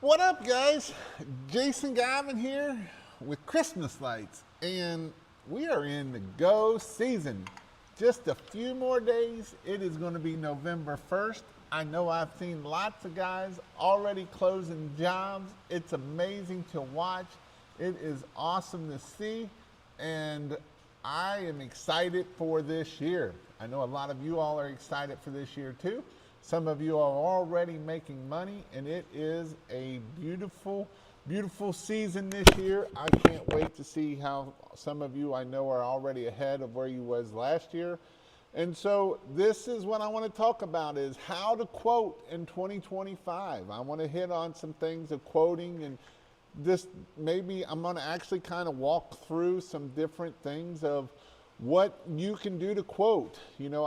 What up, guys? Jason Gavin here with Christmas lights, and we are in the go season. Just a few more days, it is going to be November 1st. I know I've seen lots of guys already closing jobs. It's amazing to watch. It is awesome to see, and I am excited for this year. I know a lot of you all are excited for this year too. Some of you are already making money, and it is a beautiful, beautiful season this year. I can't wait to see how some of you I know are already ahead of where you was last year. And so this is what I want to talk about, is how to quote in 2025. I want to hit on some things of quoting, and this maybe I'm going to actually kind of walk through some different things of what you can do to quote. You know,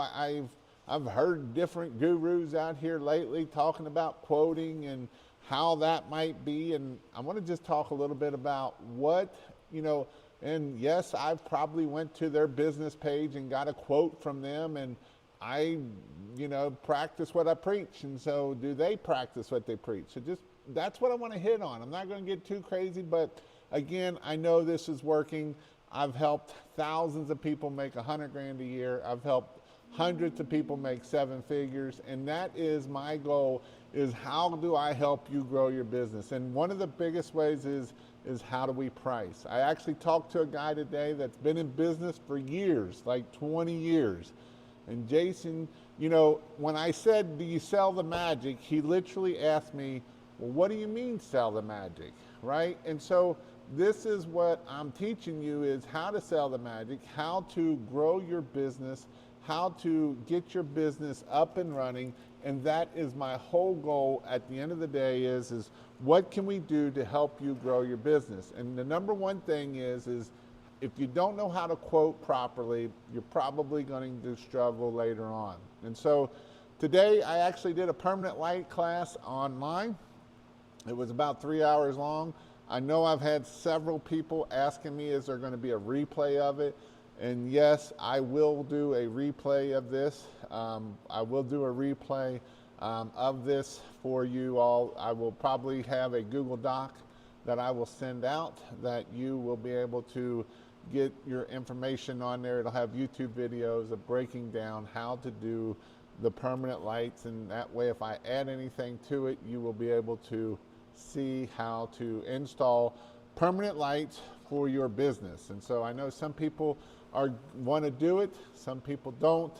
I've heard different gurus out here lately talking about quoting and how that might be, and I want to just talk a little bit about what, and yes, I probably went to their business page and got a quote from them, and I, practice what I preach, and so do they practice what they preach. So just, that's what I want to hit on. I'm not going to get too crazy, but again, I know this is working. I've helped thousands of people make 100 grand a year. I've helped hundreds of people make 7 figures, and that is my goal, is how do I help you grow your business? And one of the biggest ways is how do we price? I actually talked to a guy today that's been in business for years, like 20 years. And Jason, when I said, do you sell the magic? He literally asked me, well, what do you mean sell the magic, right? And so this is what I'm teaching you, is how to sell the magic, how to grow your business, how to get your business up and running. And that is my whole goal at the end of the day, is what can we do to help you grow your business? And the number one thing is if you don't know how to quote properly, you're probably going to struggle later on. And so today I actually did a permanent light class online. It was about 3 hours long. I know I've had several people asking me, is there going to be a replay of it? And yes, I will do a replay of this. I will do a replay of this for you all. I will probably have a Google Doc that I will send out that you will be able to get your information on there. It'll have YouTube videos of breaking down how to do the permanent lights, and that way if I add anything to it, you will be able to see how to install permanent lights for your business. And so I know some people want to do it, some people don't,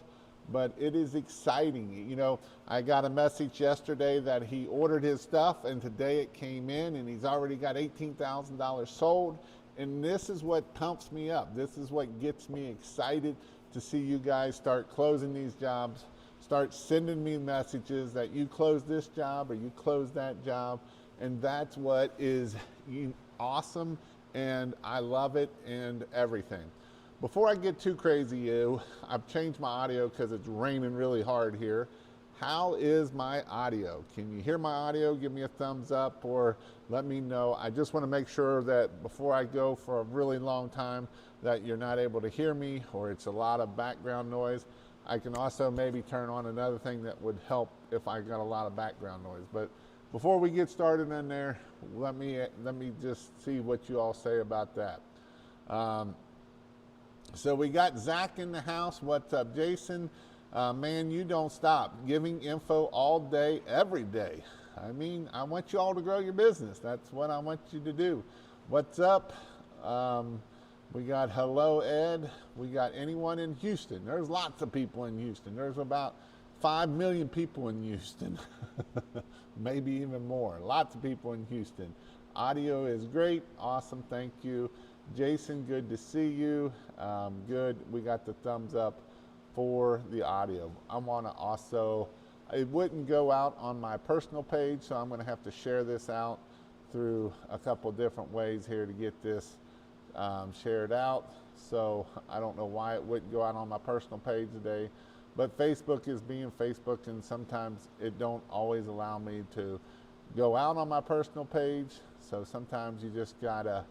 but it is exciting. I got a message yesterday that he ordered his stuff, and today it came in, and he's already got $18,000 sold. And this is what pumps me up. This is what gets me excited to see you guys start closing these jobs, start sending me messages that you closed this job or you closed that job. And that's what is awesome, and I love it and everything. Before I get too crazy, I've changed my audio because it's raining really hard here. How is my audio? Can you hear my audio? Give me a thumbs up or let me know. I just want to make sure that before I go for a really long time that you're not able to hear me or it's a lot of background noise. I can also maybe turn on another thing that would help if I got a lot of background noise. But before we get started in there, let me just see what you all say about that. So we got Zach in the house. What's up, Jason? Man, you don't stop giving info all day, every day. I mean, I want you all to grow your business. That's what I want you to do. What's up? We got hello, Ed. We got anyone in Houston? There's lots of people in Houston. There's about 5 million people in Houston, maybe even more. Lots of people in Houston. Audio is great. Awesome. Thank you. Jason, good to see you. Good. We got the thumbs up for the audio. I want to also, it wouldn't go out on my personal page, so I'm going to have to share this out through a couple different ways here to get this shared out. So I don't know why it wouldn't go out on my personal page today, but Facebook is being Facebook, and sometimes it don't always allow me to go out on my personal page. So sometimes you just gotta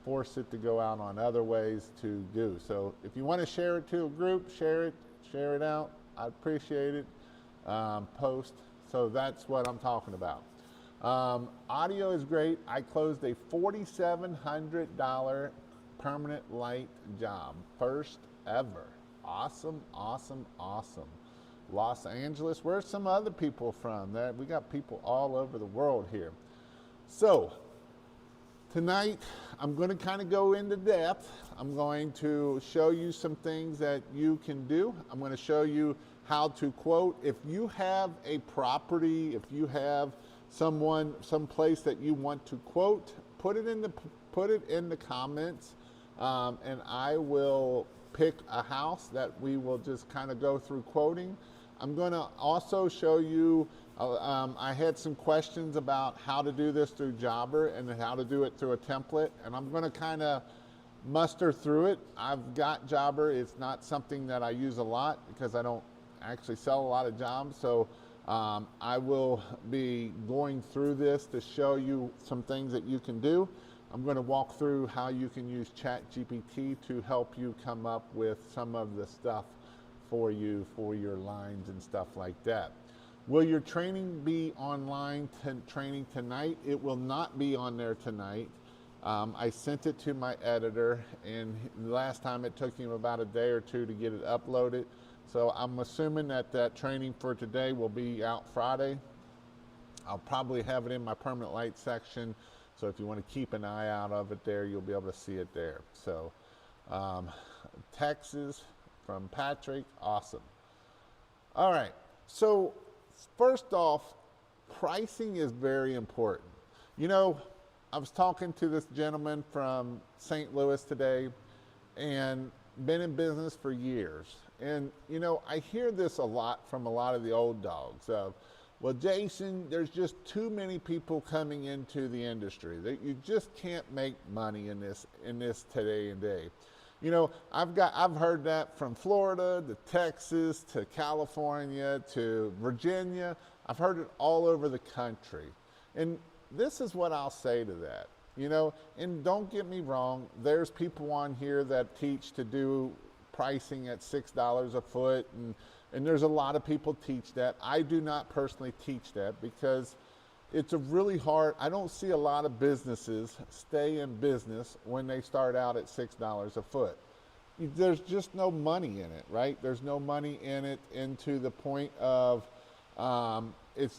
force it to go out on other ways to do. So if you want to share it to a group, share it out. I appreciate it. Post. So that's what I'm talking about. Audio is great. I closed a $4,700 permanent light job, first ever. Awesome, awesome, awesome. Los Angeles. Where's some other people from? We got people all over the world here. So tonight I'm going to kind of go into depth. I'm going to show you some things that you can do. I'm going to show you how to quote. If you have a property, if you have some place that you want to quote, put it in the comments, and I will pick a house that we will just kind of go through quoting. I'm going to also show you, I had some questions about how to do this through Jobber and how to do it through a template, and I'm going to kind of muster through it. I've got Jobber. It's not something that I use a lot because I don't actually sell a lot of jobs, so I will be going through this to show you some things that you can do. I'm going to walk through how you can use ChatGPT to help you come up with some of the stuff for you, for your lines and stuff like that. Will your training be online training tonight? It will not be on there tonight. I sent it to my editor, and last time it took him about a day or two to get it uploaded. So I'm assuming that training for today will be out Friday. I'll probably have it in my permanent light section. So if you want to keep an eye out of it there, you'll be able to see it there. So Texas from Patrick, awesome. All right, so first off, pricing is very important. You know, I was talking to this gentleman from St. Louis today and been in business for years. And, you know, I hear this a lot from a lot of the old dogs of, well, Jason, there's just too many people coming into the industry that you just can't make money in this today and day. You know, I've heard that from Florida to Texas to California to Virginia. I've heard it all over the country. And this is what I'll say to that. You know, and don't get me wrong, there's people on here that teach to do pricing at $6 a foot, and there's a lot of people teach that. I do not personally teach that because it's a really hard, I don't see a lot of businesses stay in business when they start out at $6 a foot. There's just no money in it, right? There's no money in it into the point of,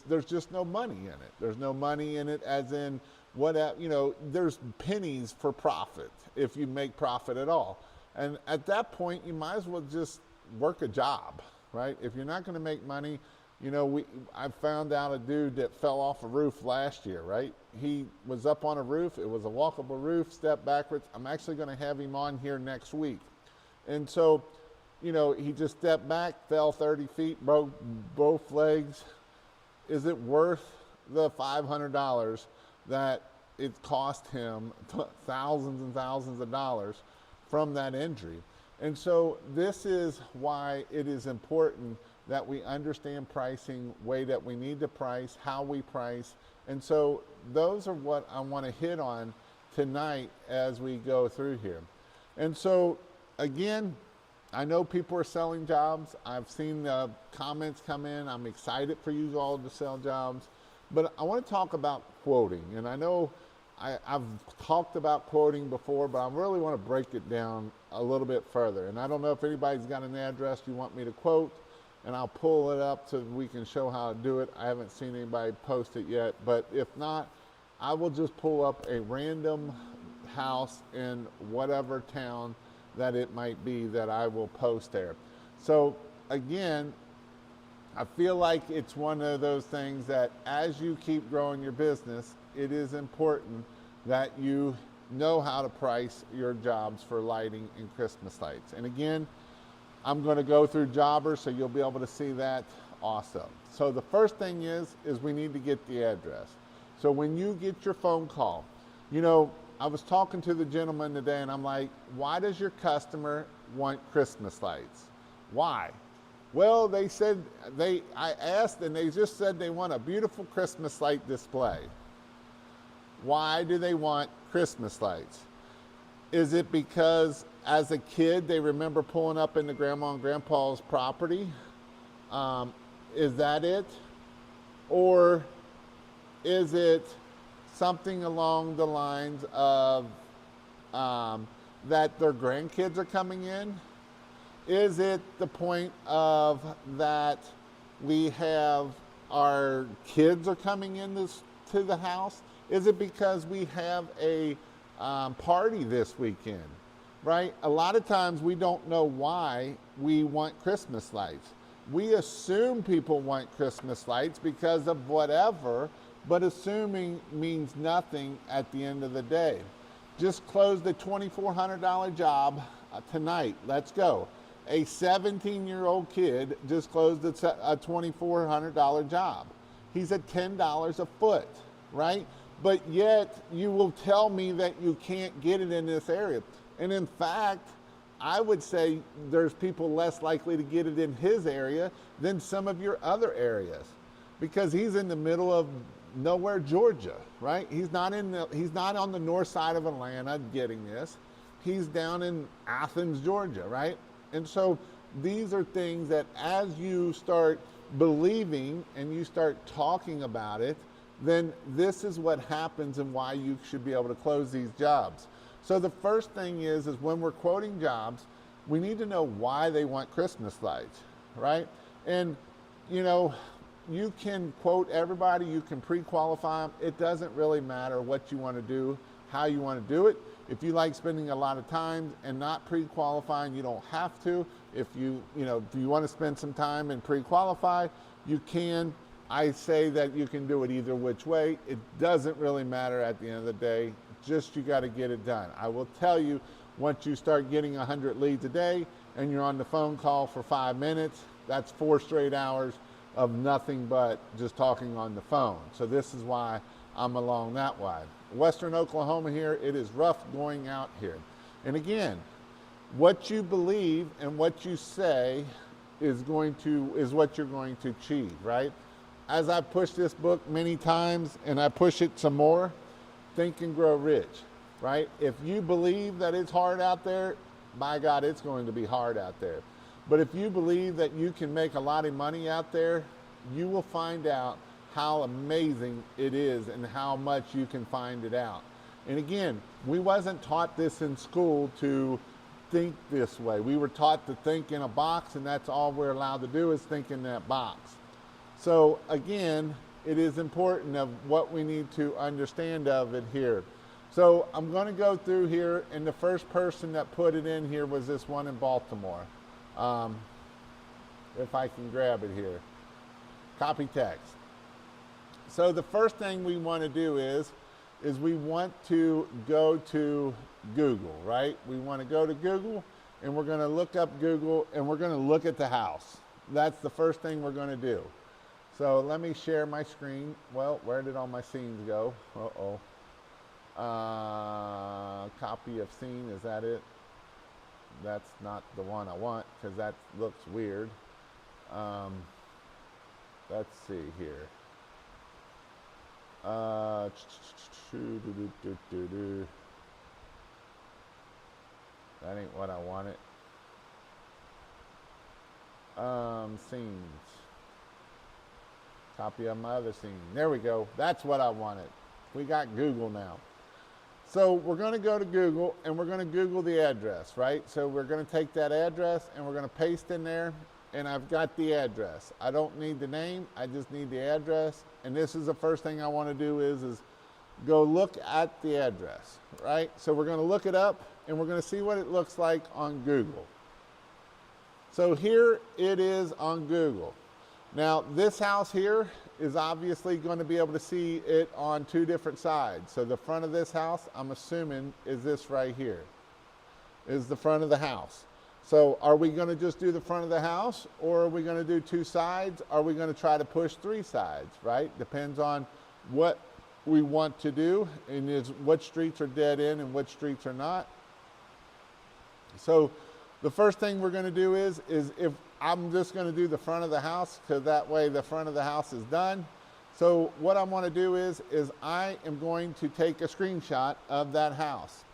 there's just no money in it. There's no money in it as in, you know, there's pennies for profit if you make profit at all. And at that point, you might as well just work a job, right? If you're not going to make money, you know, I found out a dude that fell off a roof last year, right? He was up on a roof. It was a walkable roof, stepped backwards. I'm actually going to have him on here next week. And so, you know, he just stepped back, fell 30 feet, broke both legs. Is it worth the $500 that it cost him thousands and thousands of dollars from that injury? And so this is why it is important that we understand pricing, way that we need to price, how we price. And so those are what I want to hit on tonight as we go through here. And so again, I know people are selling jobs. I've seen the comments come in. I'm excited for you all to sell jobs. But I want to talk about quoting. And I know I've talked about quoting before, but I really want to break it down a little bit further. And I don't know if anybody's got an address you want me to quote, and I'll pull it up so we can show how to do it. I haven't seen anybody post it yet, but if not, I will just pull up a random house in whatever town that it might be that I will post there. So again, I feel like it's one of those things that as you keep growing your business, it is important that you know how to price your jobs for lighting and Christmas lights. And again, I'm going to go through Jobber so you'll be able to see that. Awesome. So the first thing is we need to get the address. So when you get your phone call, you know, I was talking to the gentleman today and I'm like, why does your customer want Christmas lights? Why? Well, they said, I asked and they just said they want a beautiful Christmas light display. Why do they want Christmas lights? Is it because as a kid they remember pulling up into grandma and grandpa's property? Is that it? Or Is it something along the lines of that their grandkids are coming in? Is it the point of that we have our kids are coming in to the house? Is it because we have a party this weekend, right? A lot of times we don't know why we want Christmas lights. We assume people want Christmas lights because of whatever, but assuming means nothing at the end of the day. Just closed a $2,400 job tonight. Let's go. A 17-year-old kid just closed a $2,400 job. He's at $10 a foot, right? But yet you will tell me that you can't get it in this area. And in fact, I would say there's people less likely to get it in his area than some of your other areas, because he's in the middle of nowhere, Georgia, right? He's not on the north side of Atlanta getting this. He's down in Athens, Georgia, right? And so these are things that as you start believing and you start talking about it, then this is what happens and why you should be able to close these jobs. So the first thing is when we're quoting jobs, we need to know why they want Christmas lights, right? And you know, you can quote everybody, you can pre-qualify them. It doesn't really matter what you want to do, how you want to do it. If you like spending a lot of time and not pre-qualifying, you don't have to. If you want to spend some time and pre-qualify, you can. I say that you can do it either which way. It doesn't really matter at the end of the day. Just you got to get it done. I will tell you, once you start getting 100 leads a day and you're on the phone call for 5 minutes, that's 4 straight hours of nothing but just talking on the phone. So this is why I'm along that wide. Western Oklahoma here, it is rough going out here. And again, what you believe and what you say is what you're going to achieve, right? As I push this book many times and I push it some more, Think and Grow Rich, right? If you believe that it's hard out there, by God, it's going to be hard out there. But if you believe that you can make a lot of money out there, you will find out how amazing it is and how much you can find it out. And again, we wasn't taught this in school to think this way. We were taught to think in a box, and that's all we're allowed to do is think in that box. So again, it is important of what we need to understand of it here. So I'm going to go through here, and the first person that put it in here was this one in Baltimore. If I can grab it here. Copy text. So the first thing we want to do is we want to go to Google, right? We want to go to Google, and we're going to look up Google, and we're going to look at the house. That's the first thing we're going to do. So let me share my screen. Well, where did all my scenes go? Uh-oh. Copy of scene, is that it? That's not the one I want because that looks weird. Let's see here. That ain't what I wanted. Scenes. Copy of my other scene. There we go. That's what I wanted. We got Google now. So we're going to go to Google and we're going to Google the address, right? So we're going to take that address and we're going to paste in there, and I've got the address. I don't need the name. I just need the address. And this is the first thing I want to do is go look at the address, right? So we're going to look it up and we're going to see what it looks like on Google. So here it is on Google. Now this house here is obviously going to be able to see it on 2 different sides. So the front of this house, I'm assuming, is this right here, is the front of the house. So are we going to just do the front of the house, or are we going to do 2 sides? Are we going to try to push 3 sides, right? Depends on what we want to do, and is what streets are dead end and which streets are not. So the first thing we're going to do is if I'm just going to do the front of the house, because that way the front of the house is done. So what I want to do is I am going to take a screenshot of that house.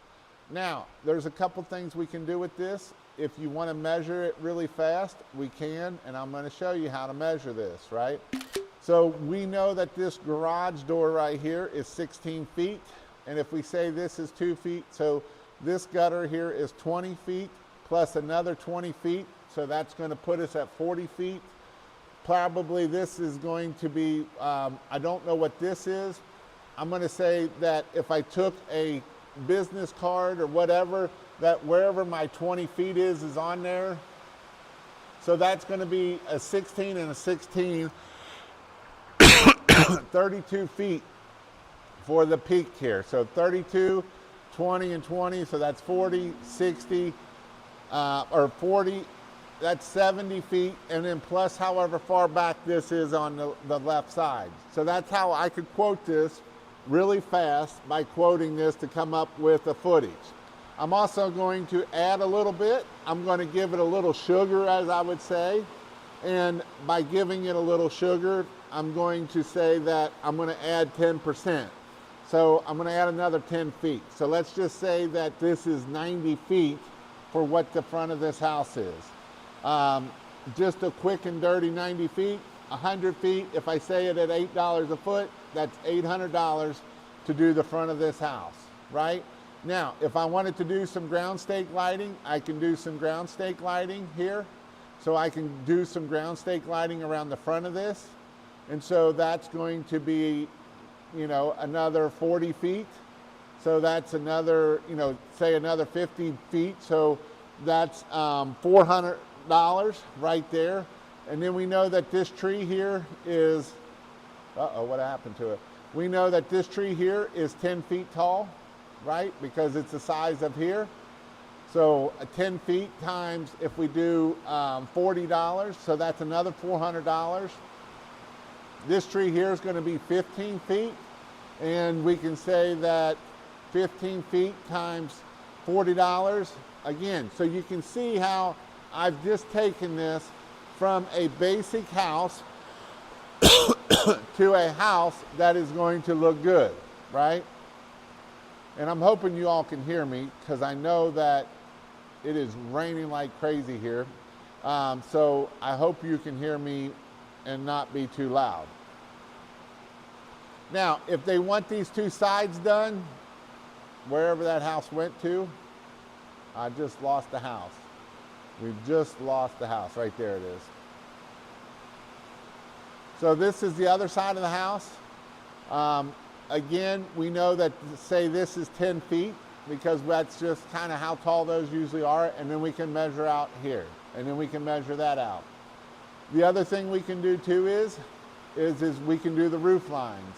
Now, there's a couple things we can do with this. If you want to measure it really fast, we can, and I'm going to show you how to measure this, right? So we know that this garage door right here is 16 feet. And if we say this is 2 feet, so this gutter here is 20 feet plus another 20 feet. So that's going to put us at 40 feet. Probably this is going to be, I don't know what this is. I'm going to say that if I took a business card or whatever, that wherever my 20 feet is on there. So that's going to be a 16 and a 16, 32 feet for the peak here. So 32, 20 and 20, so that's 40, 60, or 40, that's 70 feet, and then plus however far back this is on the left side. So that's how I could quote this really fast by quoting this to come up with a footage. I'm also going to add a little bit. I'm going to give it a little sugar, as I would say. And by giving it a little sugar, I'm going to say that I'm going to add 10%. So I'm going to add another 10 feet. So let's just say that this is 90 feet for what the front of this house is. Just a quick and dirty 90 feet, 100 feet. If I say it at $8 a foot, that's $800 to do the front of this house, right? Now, if I wanted to do some ground stake lighting, I can do some ground stake lighting here. So I can do some ground stake lighting around the front of this. And so that's going to be, you know, another 40 feet. So that's another, you know, say another 50 feet. So that's $400 right there. And then we know that this tree here is, what happened to it? We know that this tree here is 10 feet tall, right? Because it's the size of here. So 10 feet times, if we do $40, so that's another $400. This tree here is going to be 15 feet. And we can say that 15 feet times $40 again. So you can see how I've just taken this from a basic house to a house that is going to look good, right? And I'm hoping you all can hear me because I know that it is raining like crazy here. So I hope you can hear me and not be too loud. Now, if they want these two sides done, wherever that house went to, I just lost the house. We've just lost the house. Right there it is. So this is the other side of the house. Again, we know that, say this is 10 feet because that's just kind of how tall those usually are. And then we can measure out here. And then we can measure that out. The other thing we can do too is we can do the roof lines.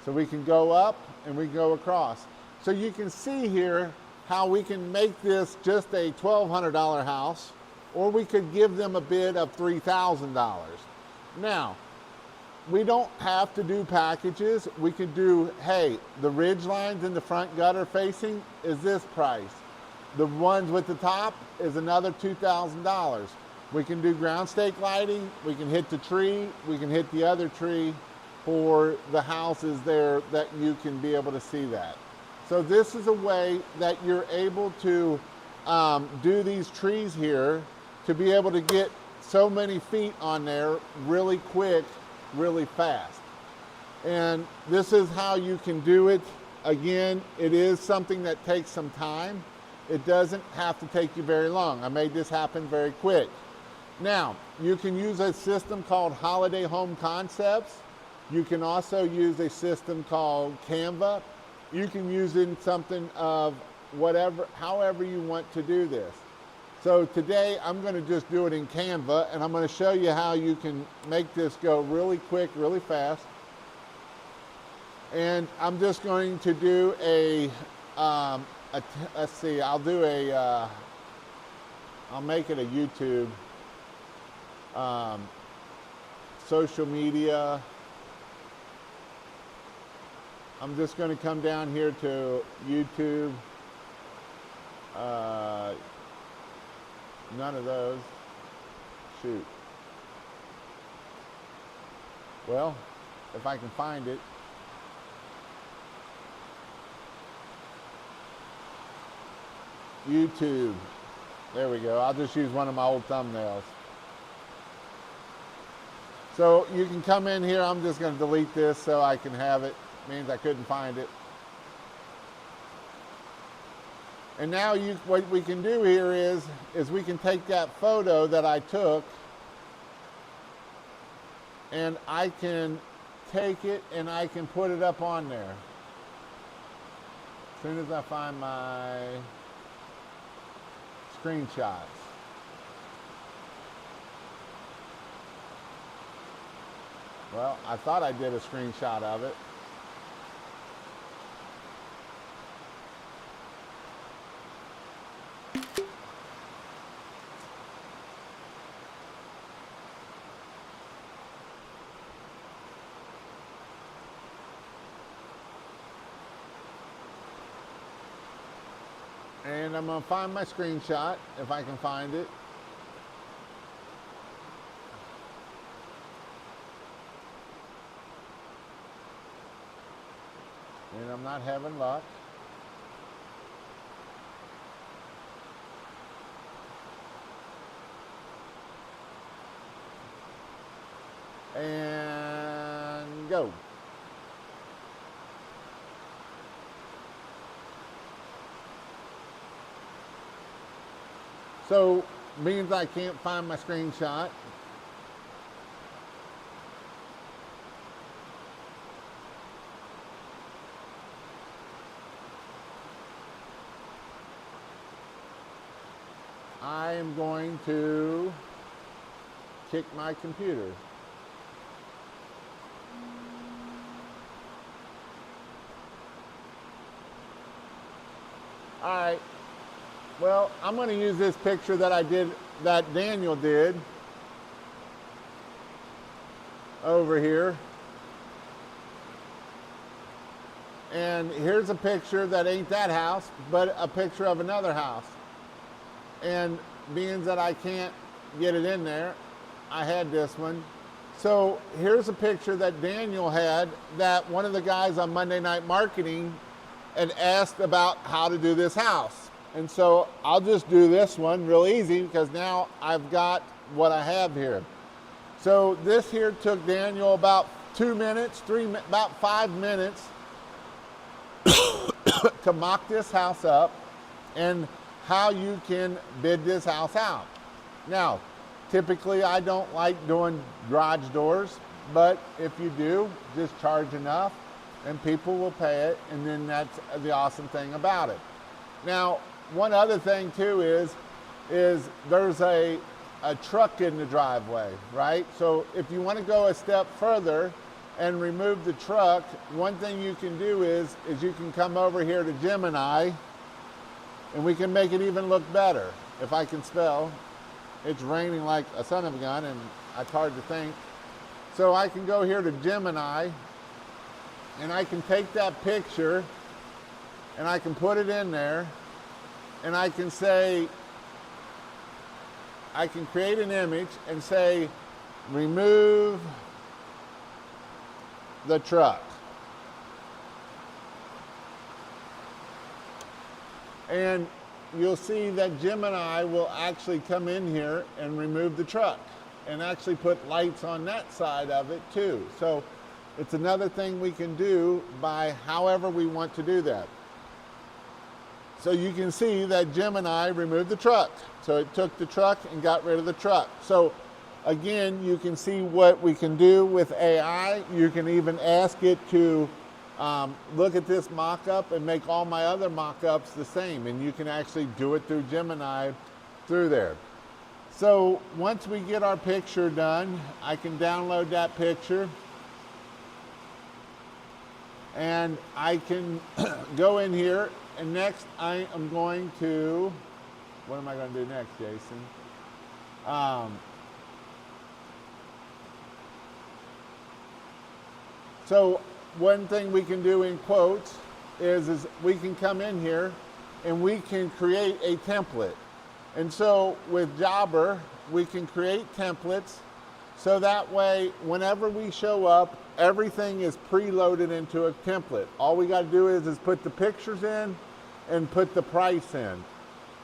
So we can go up and we go across. So you can see here how we can make this just a $1,200 house, or we could give them a bid of $3,000. Now, we don't have to do packages. We could do, hey, the ridge lines in the front gutter facing is this price. The ones with the top is another $2,000. We can do ground stake lighting. We can hit the tree. We can hit the other tree for the houses there that you can be able to see that. So this is a way that you're able to do these trees here to be able to get so many feet on there really quick, really fast. And this is how you can do it. Again, it is something that takes some time. It doesn't have to take you very long. I made this happen very quick. Now, you can use a system called Holiday Home Concepts. You can also use a system called Canva. You can use it in something of whatever, however you want to do this. So today I'm going to just do it in Canva, and I'm going to show you how you can make this go really quick, really fast. And I'm just going to do let's see, I'll make it a YouTube, social media. I'm just going to come down here to YouTube. None of those. Shoot. Well, if I can find it. YouTube. There we go. I'll just use one of my old thumbnails. So you can come in here. I'm just going to delete this so I can have it. Means I couldn't find it. And now what we can do here is we can take that photo that I took, and I can take it and I can put it up on there. As soon as I find my screenshots. Well, I thought I did a screenshot of it. And I'm going to find my screenshot, if I can find it. And I'm not having luck. And go. So, means I can't find my screenshot. I am going to kick my computer. All right. Well, I'm going to use this picture that Daniel did over here. And here's a picture that ain't that house, but a picture of another house. And being that I can't get it in there, I had this one. So here's a picture that Daniel had that one of the guys on Monday Night Marketing had asked about how to do this house. And so I'll just do this one real easy because now I've got what I have here. So this here took Daniel about 2 minutes, about 5 minutes to mock this house up and how you can bid this house out. Now, typically I don't like doing garage doors, but if you do, just charge enough and people will pay it, and then that's the awesome thing about it. Now, one other thing too is there's a truck in the driveway, right? So if you want to go a step further and remove the truck, one thing you can do is you can come over here to Gemini and we can make it even look better. If I can spell, it's raining like a son of a gun and it's hard to think. So I can go here to Gemini and I can take that picture and I can put it in there. And I can say, I can create an image and say, remove the truck. And you'll see that Gemini will actually come in here and remove the truck and actually put lights on that side of it too. So it's another thing we can do by however we want to do that. So you can see that Gemini removed the truck. So it took the truck and got rid of the truck. So again, you can see what we can do with AI. You can even ask it to look at this mock-up and make all my other mock-ups the same. And you can actually do it through Gemini through there. So once we get our picture done, I can download that picture. And I can go in here. And next, I am going to, what am I going to do next, Jason? So one thing we can do in quotes is we can come in here and we can create a template. And so with Jobber, we can create templates so that way, whenever we show up, everything is preloaded into a template. All we got to do is put the pictures in and put the price in.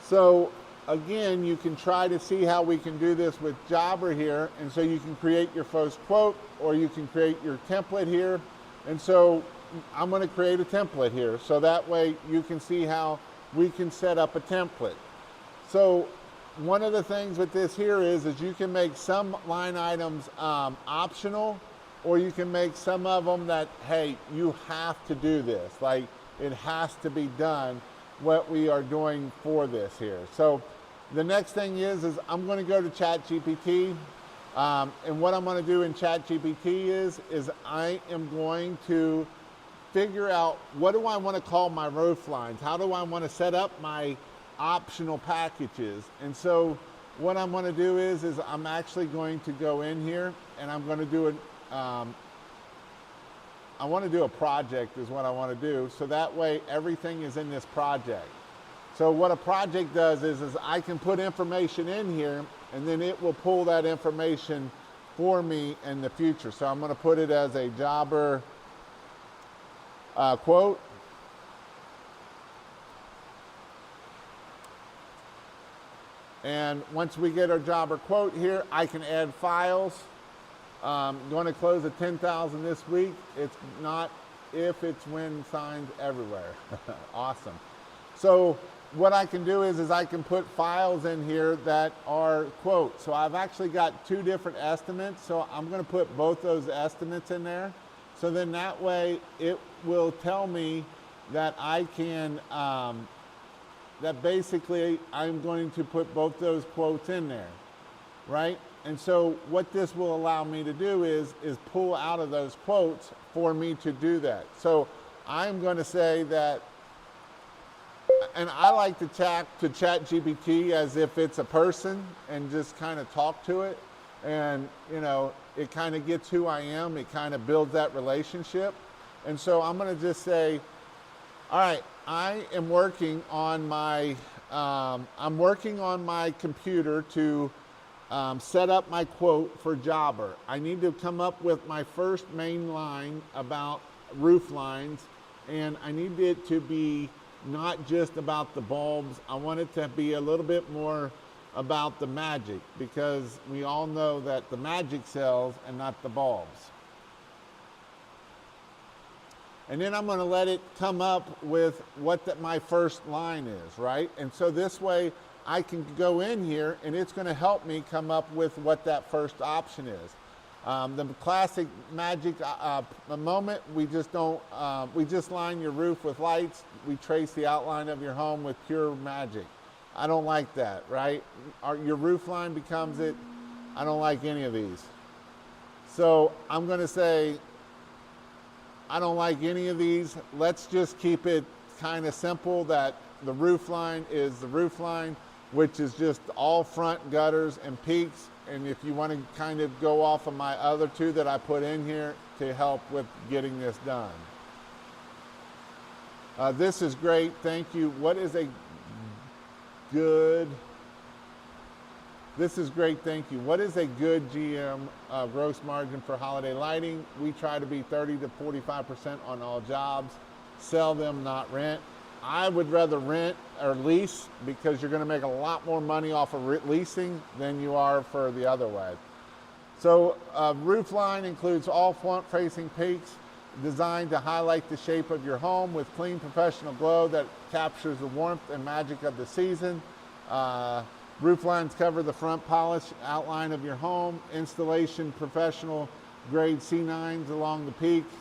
So again, you can try to see how we can do this with Jobber here. And so you can create your first quote, or you can create your template here. And so I'm going to create a template here. So that way you can see how we can set up a template. So one of the things with this here is you can make some line items optional, or you can make some of them that, hey, you have to do this. Like, it has to be done, what we are doing for this here. So the next thing is I'm going to go to ChatGPT. And what I'm going to do in ChatGPT is I am going to figure out, what do I want to call my roof lines? How do I want to set up my optional packages? And so what I'm going to do is I'm actually going to go in here, and I'm going to do I want to do a project is what I want to do. So that way everything is in this project. So what a project does is I can put information in here, and then it will pull that information for me in the future. So I'm going to put it as a Jobber quote. And once we get our Jobber quote here, I can add files. Going to close at 10,000 this week. It's not if, it's when, signs everywhere. Awesome. So what I can do is I can put files in here that are quotes. So I've actually got two different estimates. So I'm going to put both those estimates in there. So then that way it will tell me that I can, that basically I'm going to put both those quotes in there, right? And so what this will allow me to do is pull out of those quotes for me to do that. So I'm going to say that, and I like to chat to ChatGPT as if it's a person and just kind of talk to it. And, you know, it kind of gets who I am. It kind of builds that relationship. And so I'm going to just say, all right, I am working on my, computer to set up my quote for Jobber. I need to come up with my first main line about roof lines, and I need it to be not just about the bulbs. I want it to be a little bit more about the magic, because we all know that the magic sells and not the bulbs. And then I'm going to let it come up with what my first line is, right? And so this way I can go in here and it's going to help me come up with what that first option is. The classic magic moment, we just don't, we just line your roof with lights. We trace the outline of your home with pure magic. I don't like that, right? Your roof line becomes it. I don't like any of these. So I'm going to say, I don't like any of these. Let's just keep it kind of simple that the roof line is the roof line, which is just all front gutters and peaks. And if you want to kind of go off of my other two that I put in here to help with getting this done. This is great, thank you. What is a good, this is great, thank you. What is a good GM gross margin for holiday lighting? We try to be 30 to 45% on all jobs. Sell them, not rent. I would rather rent or lease, because you're going to make a lot more money off of leasing than you are for the other way. So roof line includes all front-facing peaks designed to highlight the shape of your home with clean professional glow that captures the warmth and magic of the season. Roof lines cover the front polished outline of your home. Installation professional grade C9s along the peaks.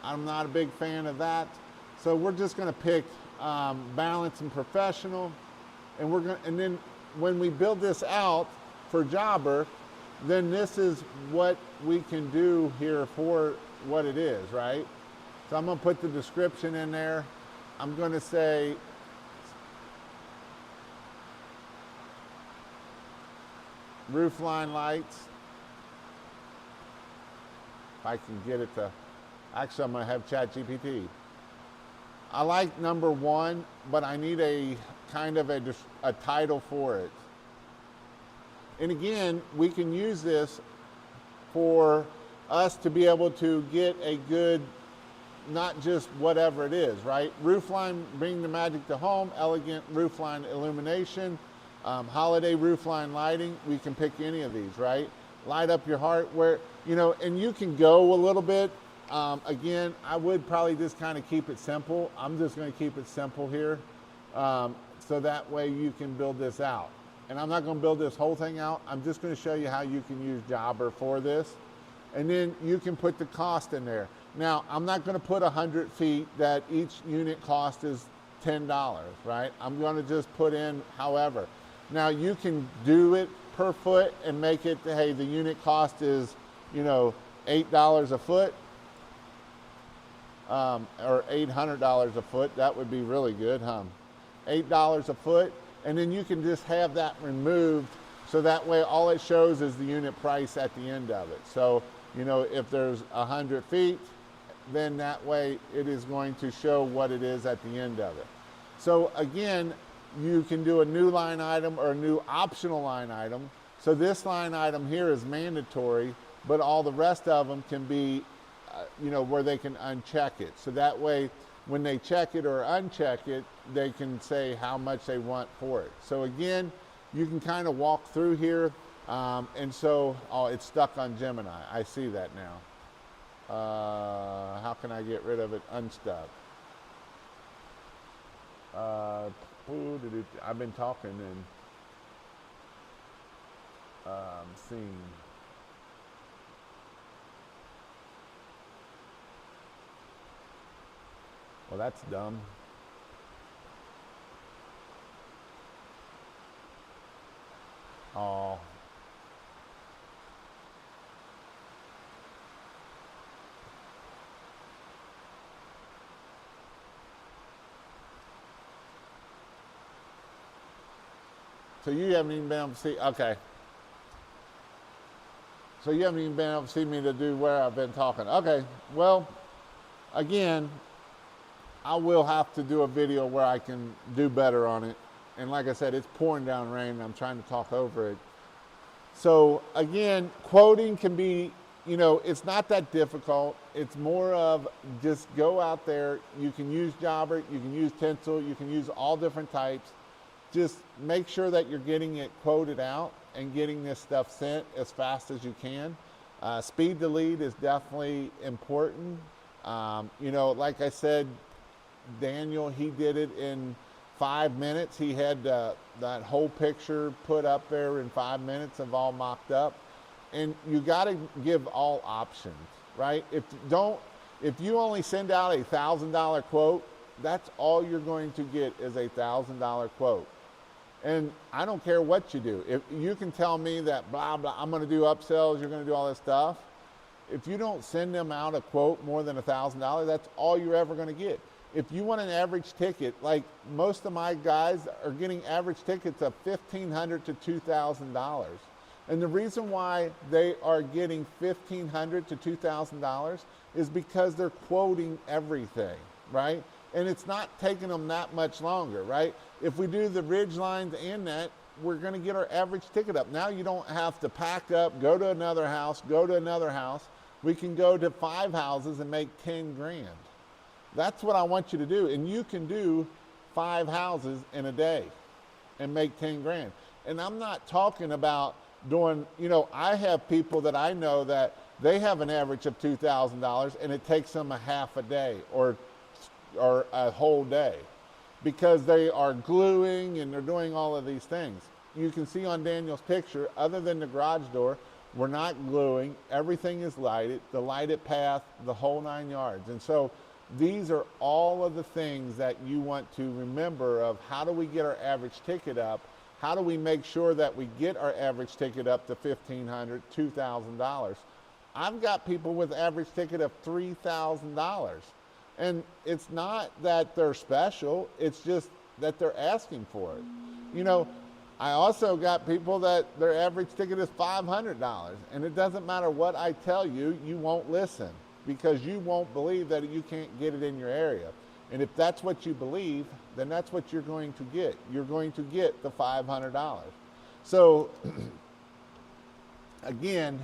I'm not a big fan of that. So we're just going to pick balance and professional, and then when we build this out for Jobber, then this is what we can do here for what it is, right? So I'm going to put the description in there. I'm going to say roof line lights. If I can get it to, actually I'm going to have ChatGPT. I like number one, but I need a kind of a title for it. And again, we can use this for us to be able to get a good, not just whatever it is, right? Roofline, bring the magic to home, elegant roofline illumination. Holiday roofline lighting, we can pick any of these, right? Light up your heart where, and you can go a little bit. Again, I would probably just kind of keep it simple. I'm just going to keep it simple here. So that way you can build this out. And I'm not going to build this whole thing out. I'm just going to show you how you can use Jobber for this. And then you can put the cost in there. Now, I'm not going to put 100 feet that each unit cost is $10, right? I'm going to just put in however. Now, you can do it per foot and make it, hey, the unit cost is, $8 a foot. Or $800 a foot. That would be really good, huh? $8 a foot. And then you can just have that removed so that way all it shows is the unit price at the end of it. So, if there's 100 feet, then that way it is going to show what it is at the end of it. So again, you can do a new line item or a new optional line item. So this line item here is mandatory, but all the rest of them can be, where they can uncheck it. So that way, when they check it or uncheck it, they can say how much they want for it. So again, you can kind of walk through here. And so, it's stuck on Gemini. I see that now. How can I get rid of it unstuck? I've been talking and seeing. Well, that's dumb. Oh. So you haven't even been able to see, okay. So you haven't even been able to see me to do where I've been talking. Okay, well, again, I will have to do a video where I can do better on it. And like I said, it's pouring down rain and I'm trying to talk over it. So again, quoting can be, it's not that difficult. It's more of just go out there. You can use Jobber, you can use Tinsel, you can use all different types. Just make sure that you're getting it quoted out and getting this stuff sent as fast as you can. Speed to lead is definitely important. Like I said, Daniel, he did it in 5 minutes. He had that whole picture put up there in 5 minutes of all mocked up. And you got to give all options, right? If you only send out a $1,000 quote, that's all you're going to get is a $1,000 quote. And I don't care what you do. If you can tell me that blah, blah, I'm going to do upsells, you're going to do all this stuff. If you don't send them out a quote more than $1,000, that's all you're ever going to get. If you want an average ticket, like most of my guys are getting average tickets of $1,500 to $2,000. And the reason why they are getting $1,500 to $2,000 is because they're quoting everything, right? And it's not taking them that much longer, right? If we do the ridge lines and that, we're going to get our average ticket up. Now you don't have to pack up, go to another house, go to another house. We can go to 5 houses and make 10 grand. That's what I want you to do. And you can do 5 houses in a day and make 10 grand. And I'm not talking about doing, I have people that I know that they have an average of $2,000 and it takes them a half a day or a whole day because they are gluing and they're doing all of these things. You can see on Daniel's picture, other than the garage door, we're not gluing. Everything is lighted, the lighted path, the whole 9 yards. And so these are all of the things that you want to remember of how do we get our average ticket up? How do we make sure that we get our average ticket up to $1,500, $2,000? I've got people with average ticket of $3,000. And it's not that they're special, it's just that they're asking for it. I also got people that their average ticket is $500. And it doesn't matter what I tell you, you won't listen because you won't believe that you can't get it in your area. And if that's what you believe, then that's what you're going to get. You're going to get the $500. So again,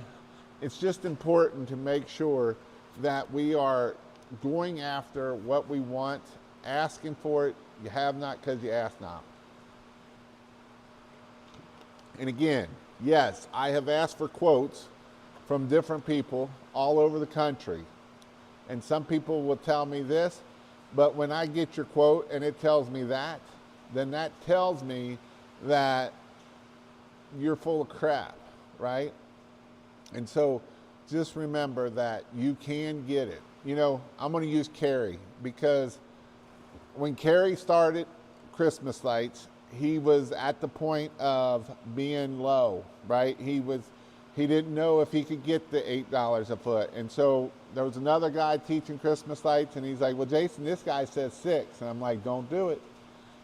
it's just important to make sure that we are going after what we want, asking for it. You have not because you ask not. And again, yes, I have asked for quotes from different people all over the country. And some people will tell me this, but when I get your quote and it tells me that, then that tells me that you're full of crap, right? And so just remember that you can get it. You know, I'm going to use Carrie because when Carrie started Christmas lights, he was at the point of being low, right? He didn't know if he could get the $8 a foot. And so there was another guy teaching Christmas lights, and he's like, well, Jason, this guy says 6. And I'm like, don't do it.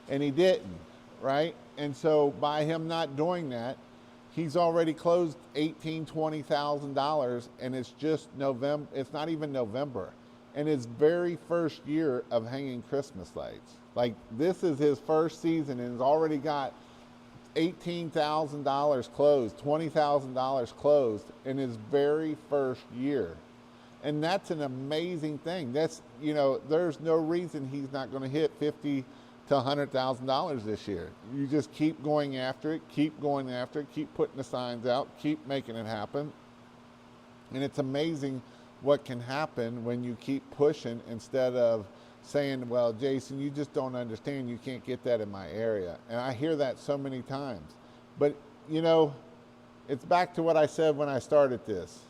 And he didn't, right? And so by him not doing that, he's already closed $18,000, $20,000, and it's just November. It's not even November. And his very first year of hanging Christmas lights. Like, this is his first season, and he's already got $18,000 closed, $20,000 closed in his very first year. And that's an amazing thing. That's, you know, there's no reason he's not going to hit $50,000 to $100,000 this year. You just keep going after it, keep going after it, keep putting the signs out, keep making it happen. And it's amazing what can happen when you keep pushing instead of saying, well, Jason, you just don't understand. You can't get that in my area. And I hear that so many times. But, you know, it's back to what I said when I started this.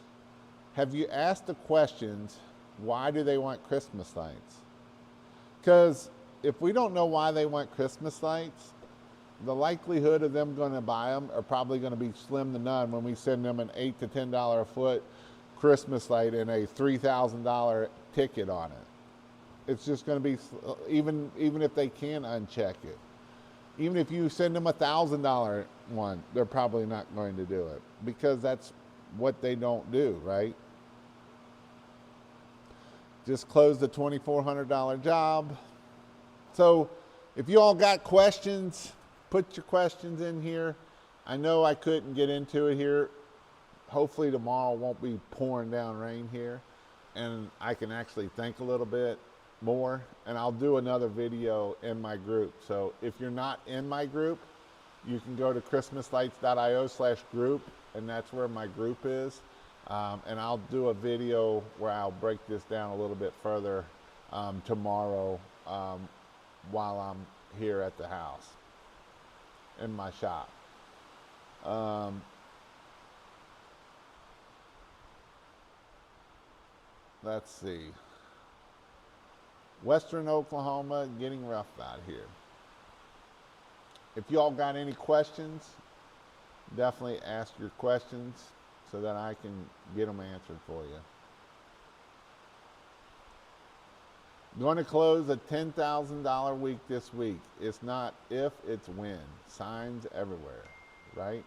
Have you asked the questions, why do they want Christmas lights? Because if we don't know why they want Christmas lights, the likelihood of them going to buy them are probably going to be slim to none when we send them an $8 to $10 a foot Christmas light and a $3,000 ticket on it. It's just going to be, even if they can uncheck it. Even if you send them $1,000 one, they're probably not going to do it because that's what they don't do, right? Just close the $2,400 job. So if you all got questions, put your questions in here. I know I couldn't get into it here. Hopefully tomorrow won't be pouring down rain here and I can actually think a little bit more, and I'll do another video in my group. So if you're not in my group, you can go to christmaslights.io/group, and that's where my group is. And I'll do a video where I'll break this down a little bit further tomorrow while I'm here at the house in my shop. Let's see. Western Oklahoma, getting rough out here. If y'all got any questions, definitely ask your questions so that I can get them answered for you. Going to close a $10,000 week this week. It's not if, it's when. Signs everywhere, right?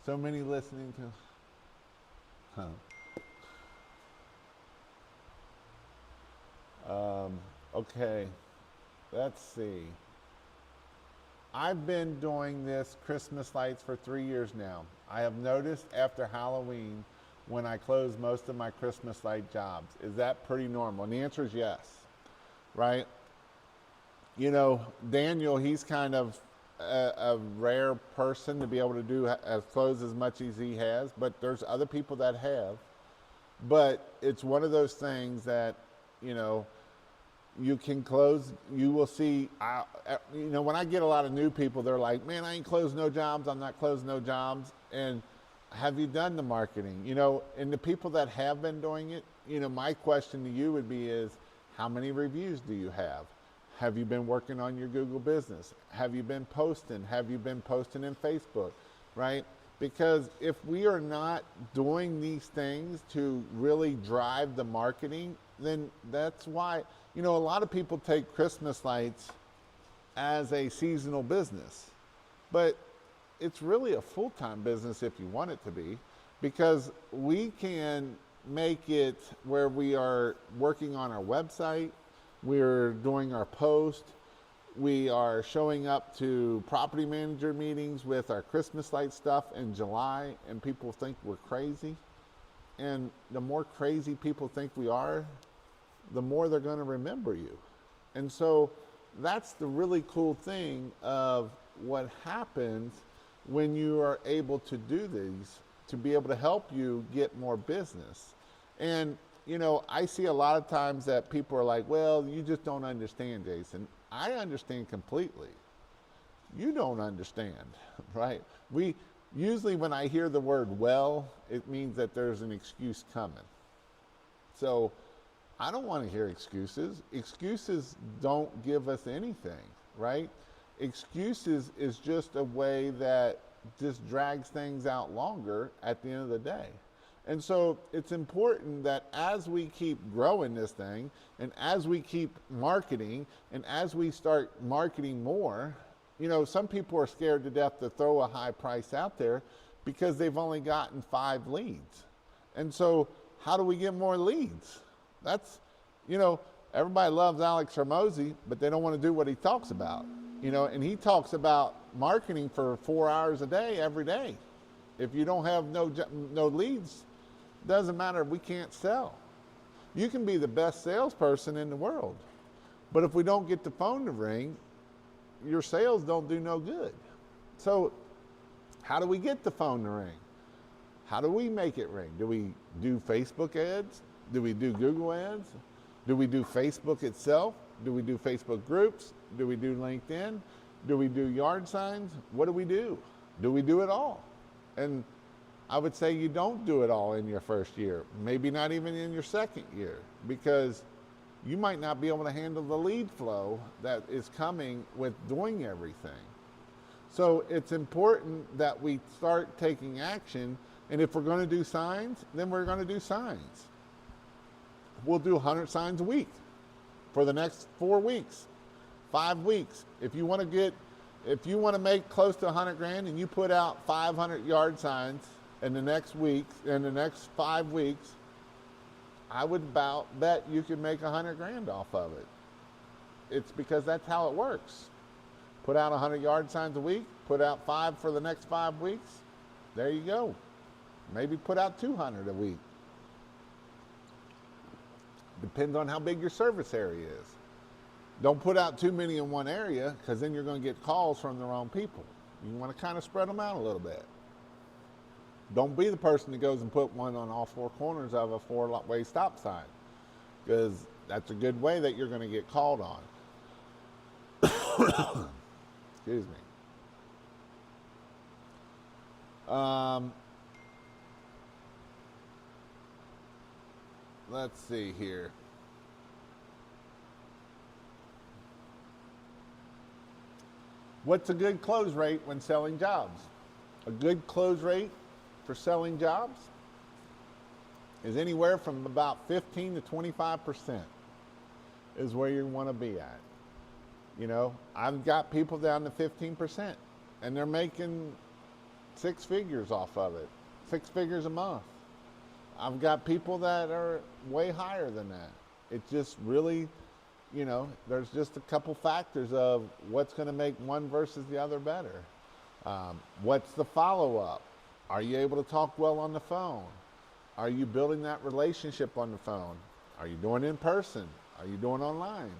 So many listening to. Okay, let's see. I've been doing this Christmas lights for 3 years now. I have noticed after Halloween when I close most of my Christmas light jobs. Is that pretty normal? And the answer is yes, right? You know, Daniel, he's kind of a rare person to be able to do close as much as he has, but there's other people that have. But it's one of those things that, you know, you can close, you will see, you know, when I get a lot of new people, they're like, man, I ain't closed no jobs, I'm not closing no jobs. And have you done the marketing? You know, and the people that have been doing it, you know, my question to you would be is, how many reviews do you have? Have you been working on your Google business? Have you been posting? Have you been posting in Facebook, right? Because if we are not doing these things to really drive the marketing, then that's why, you know, a lot of people take Christmas lights as a seasonal business, but it's really a full-time business if you want it to be, because we can make it where we are working on our website, we're doing our post, we are showing up to property manager meetings with our Christmas light stuff in July, and people think we're crazy. And the more crazy people think we are, the more they're going to remember you. And so that's the really cool thing of what happens when you are able to do these to be able to help you get more business. And, I see a lot of times that people are like, well, you just don't understand, Jason. I understand completely. You don't understand, right? Usually when I hear the word well, it means that there's an excuse coming. So I don't want to hear excuses. Excuses don't give us anything, right? Excuses is just a way that just drags things out longer at the end of the day. And so it's important that as we keep growing this thing, and as we keep marketing, and as we start marketing more, some people are scared to death to throw a high price out there because they've only gotten 5 leads. And so how do we get more leads? That's, everybody loves Alex Hormozy, but they don't want to do what he talks about. And he talks about marketing for 4 hours a day, every day. If you don't have no leads, doesn't matter, we can't sell. You can be the best salesperson in the world, but if we don't get the phone to ring, your sales don't do no good. So how do we get the phone to ring? How do we make it ring? Do we do Facebook ads? Do we do Google ads? Do we do Facebook itself? Do we do Facebook groups? Do we do LinkedIn? Do we do yard signs? What do we do? Do we do it all? And I would say you don't do it all in your first year, maybe not even in your second year, because you might not be able to handle the lead flow that is coming with doing everything. So it's important that we start taking action, and if we're going to do signs, then we're going to do signs. We'll do 100 signs a week for the next 4 weeks, 5 weeks. If you want to make close to 100 grand and you put out 500 yard signs in the next 5 weeks, I would bet you could make 100 grand off of it. It's because that's how it works. Put out 100 yard signs a week, put out 5 for the next 5 weeks. There you go. Maybe put out 200 a week. Depends on how big your service area is. Don't put out too many in one area, because then you're going to get calls from the wrong people. You want to kind of spread them out a little bit. Don't be the person that goes and put one on all 4 corners of a 4-way stop sign, because that's a good way that you're going to get called on. Excuse me. Let's see here. What's a good close rate when selling jobs? A good close rate for selling jobs is anywhere from about 15 to 25% is where you want to be at. I've got people down to 15%, and they're making 6 figures off of it, 6 figures a month. I've got people that are way higher than that. It just really, there's just a couple factors of what's going to make one versus the other better. What's the follow-up? Are you able to talk well on the phone? Are you building that relationship on the phone? Are you doing it in person? Are you doing online?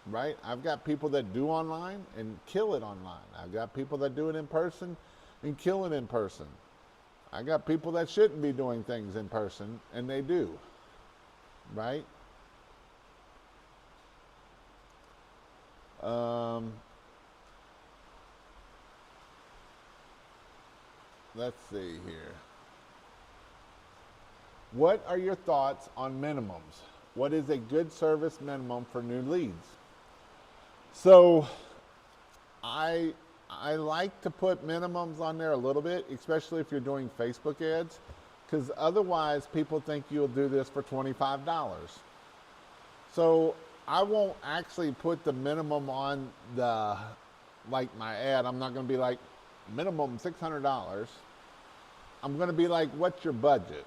Right? I've got people that do online and kill it online. I've got people that do it in person and kill it in person. I got people that shouldn't be doing things in person, and they do. Right? Let's see here. What are your thoughts on minimums? What is a good service minimum for new leads? So I like to put minimums on there a little bit, especially if you're doing Facebook ads, because otherwise people think you'll do this for $25. So I won't actually put the minimum on my ad. I'm not going to be like minimum $600. I'm going to be like, what's your budget?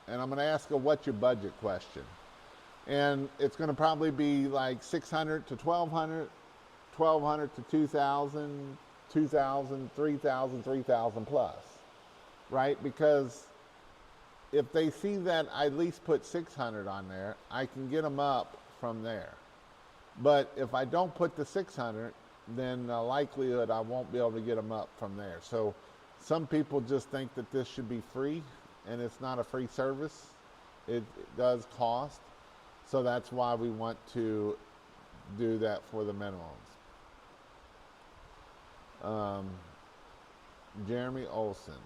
And I'm going to ask a what's your budget question. And it's going to probably be like 600 to 1200, 1200 to 2000, 2000, 3000, 3000 plus, right? Because if they see that I at least put 600 on there, I can get them up from there. But if I don't put the 600, then the likelihood I won't be able to get them up from there. So some people just think that this should be free, and it's not a free service. It does cost. So that's why we want to do that for the minimums. Jeremy Olson.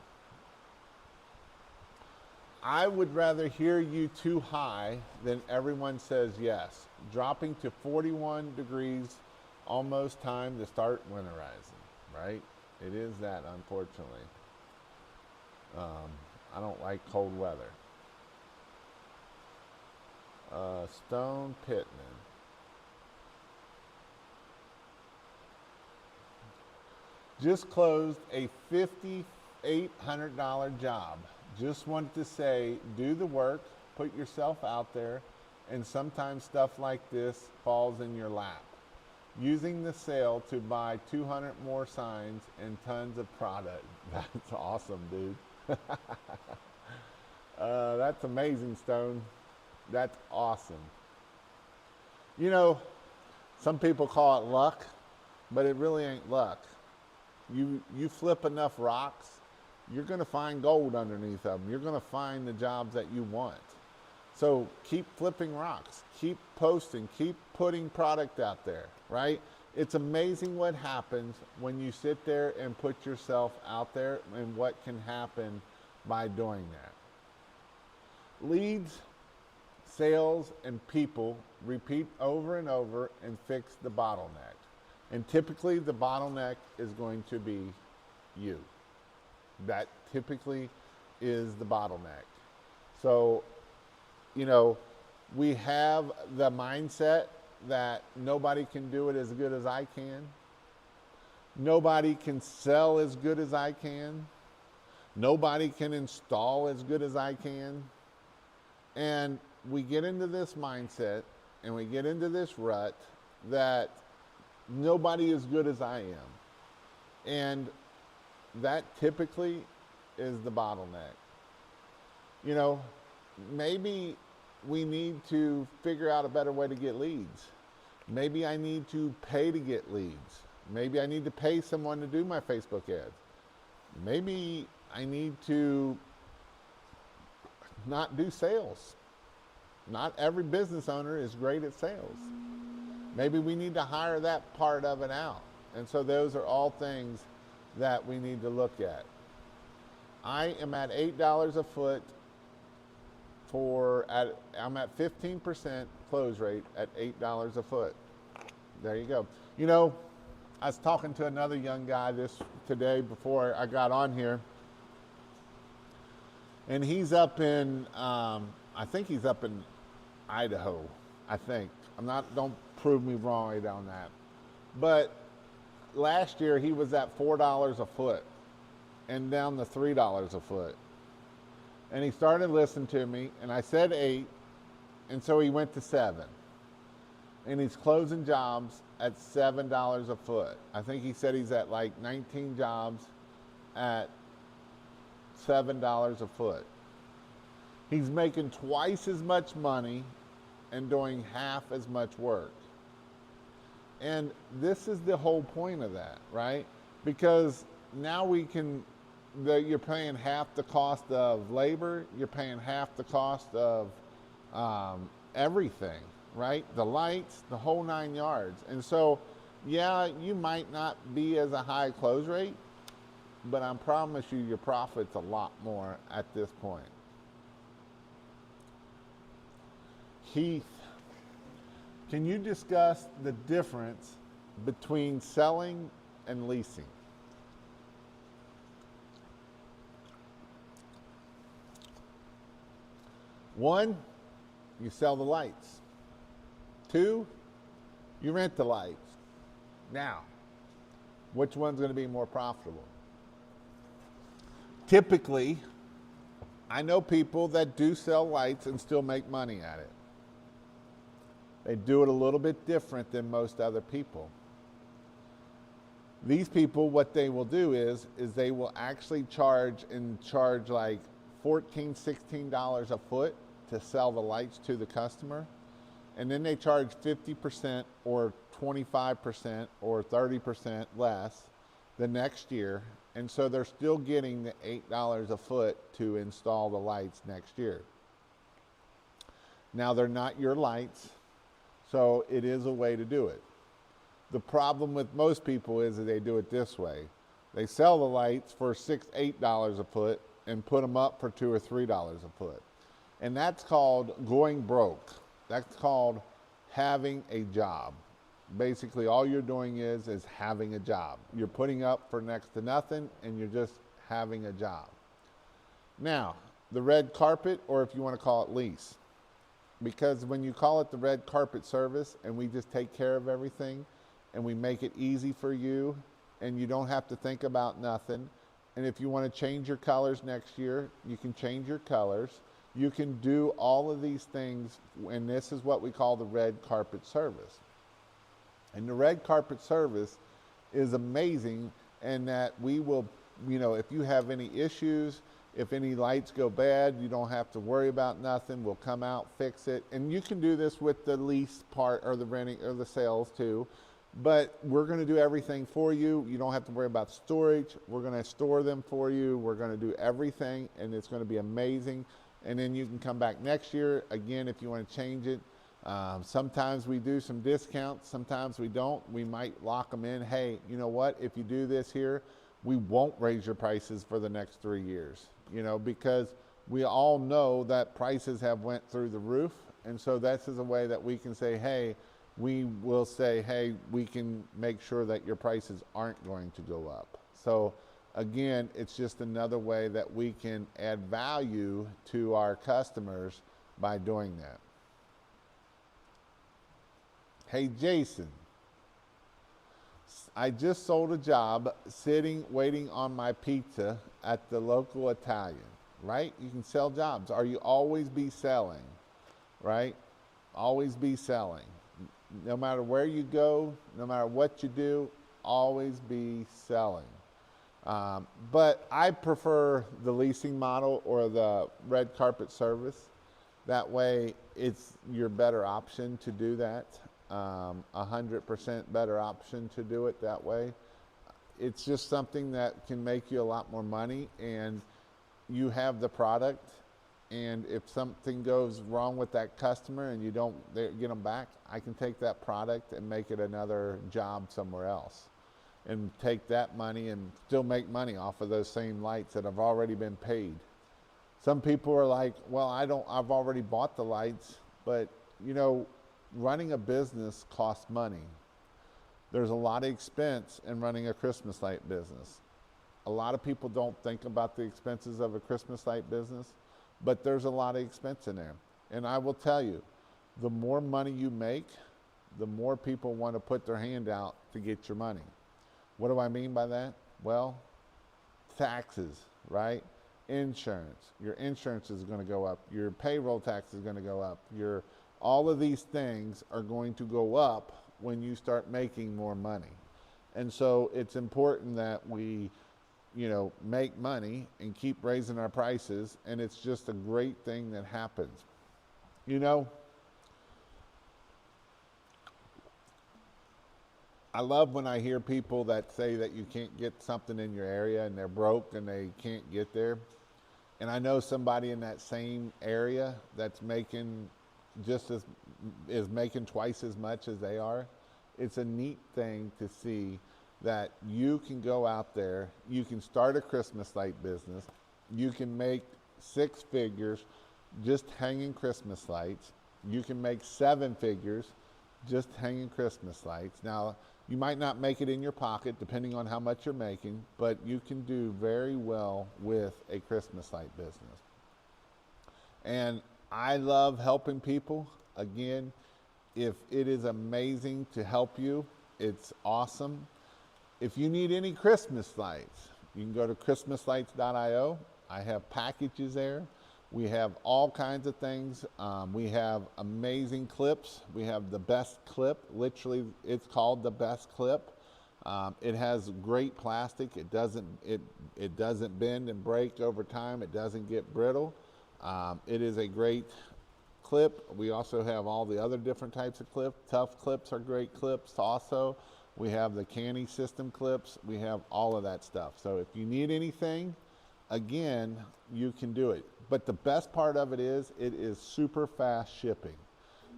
I would rather hear you too high than everyone says yes. Dropping to 41 degrees, almost time to start winterizing, right? It is that, unfortunately. I don't like cold weather. Stone Pittman. Just closed a $5,800 job. Just wanted to say, do the work, put yourself out there, and sometimes stuff like this falls in your lap. Using the sale to buy 200 more signs and tons of product. That's awesome, dude. That's amazing, Stone. That's awesome. You know, some people call it luck, but it really ain't luck. You flip enough rocks, you're going to find gold underneath them. You're going to find the jobs that you want. So keep flipping rocks, keep posting, keep putting product out there, right? It's amazing what happens when you sit there and put yourself out there and what can happen by doing that. Leads, sales, and people repeat over and over and fix the bottleneck. And typically the bottleneck is going to be you. That typically is the bottleneck. So, you know, we have the mindset that nobody can do it as good as I can. Nobody can sell as good as I can. Nobody can install as good as I can. And we get into this mindset and we get into this rut that nobody is good as I am. And that typically is the bottleneck. You know, maybe we need to figure out a better way to get leads. Maybe I need to pay to get leads. Maybe I need to pay someone to do my Facebook ads. Maybe I need to not do sales. Not every business owner is great at sales. Maybe we need to hire that part of it out. And so those are all things that we need to look at. I am at $8 a foot I'm at 15% close rate at $8 a foot. There you go. You know, I was talking to another young guy today before I got on here, and he's up in, I think he's up in Idaho, I think. Don't prove me wrong on that. But last year he was at $4 a foot and down to $3 a foot. And he started listening to me, and I said 8, and so he went to 7. And he's closing jobs at $7 a foot. I think he said he's at like 19 jobs at $7 a foot. He's making twice as much money and doing half as much work. And this is the whole point of that, right? Because now you're paying half the cost of labor, you're paying half the cost of everything, right? The lights, the whole 9 yards. And so, yeah, you might not be as a high close rate, but I promise you your profit's a lot more at this point. Heath, can you discuss the difference between selling and leasing? One, you sell the lights. 2, you rent the lights. Now, which one's going to be more profitable? Typically, I know people that do sell lights and still make money at it. They do it a little bit different than most other people. These people, what they will do is they will actually charge like $14, $16 a foot to sell the lights to the customer. and then they charge 50% or 25% or 30% less the next year. And so they're still getting the $8 a foot to install the lights next year. Now, they're not your lights, so it is a way to do it. The problem with most people is that they do it this way. They sell the lights for $6, $8 a foot and put them up for $2 or $3 a foot. And that's called going broke. That's called having a job. Basically, all you're doing is having a job. You're putting up for next to nothing, and you're just having a job. Now, the red carpet, or if you want to call it lease, because when you call it the red carpet service and we just take care of everything and we make it easy for you and you don't have to think about nothing, and if you want to change your colors next year, you can change your colors. You can do all of these things, and this is what we call the red carpet service. And the red carpet service is amazing in that we will, if you have any issues, if any lights go bad, you don't have to worry about nothing. We'll come out, fix it. And you can do this with the lease part or the renting or the sales too. But we're going to do everything for you. You don't have to worry about storage. We're going to store them for you. We're going to do everything, and it's going to be amazing. And then you can come back next year, again, if you want to change it. Sometimes we do some discounts. Sometimes we don't. We might lock them in. Hey, you know what? If you do this here, we won't raise your prices for the next 3 years. Because we all know that prices have went through the roof. And so this is a way that we can say, hey, we will say, hey, we can make sure that your prices aren't going to go up. So again, it's just another way that we can add value to our customers by doing that. Hey, Jason, I just sold a job sitting, waiting on my pizza at the local Italian, right? You can sell jobs, or you always be selling, right? Always be selling. No matter where you go, no matter what you do, always be selling. But I prefer the leasing model or the red carpet service. That way, it's your better option to do that. 100% better option to do it that way. It's just something that can make you a lot more money, and you have the product, and if something goes wrong with that customer and you don't get them back, I can take that product and make it another job somewhere else and take that money and still make money off of those same lights that have already been paid. Some people are like, well, I've already bought the lights, but running a business costs money. There's a lot of expense in running a Christmas light business. A lot of people don't think about the expenses of a Christmas light business, but there's a lot of expense in there. And I will tell you, the more money you make, the more people want to put their hand out to get your money. What do I mean by that? Well, taxes, right? Insurance. Your insurance is going to go up. Your payroll tax is going to go up. All of these things are going to go up when you start making more money. And so it's important that we, make money and keep raising our prices, and it's just a great thing that happens. I love when I hear people that say that you can't get something in your area and they're broke and they can't get there. And I know somebody in that same area that's making is making twice as much as they are. It's a neat thing to see that you can go out there, you can start a Christmas light business, you can make 6 figures just hanging Christmas lights, you can make 7 figures just hanging Christmas lights. Now, you might not make it in your pocket depending on how much you're making, but you can do very well with a Christmas light business. And I love helping people. Again, if it is amazing to help you, it's awesome. If you need any Christmas lights, you can go to christmaslights.io. I have packages there. We have all kinds of things. We have amazing clips. We have the best clip. Literally, it's called the best clip. It has great plastic. It doesn't bend and break over time. It doesn't get brittle. It is a great clip. We also have all the other different types of clips. Tough clips are great clips also. We have the canny system clips. We have all of that stuff. So if you need anything, again, you can do it. But the best part of it is super fast shipping.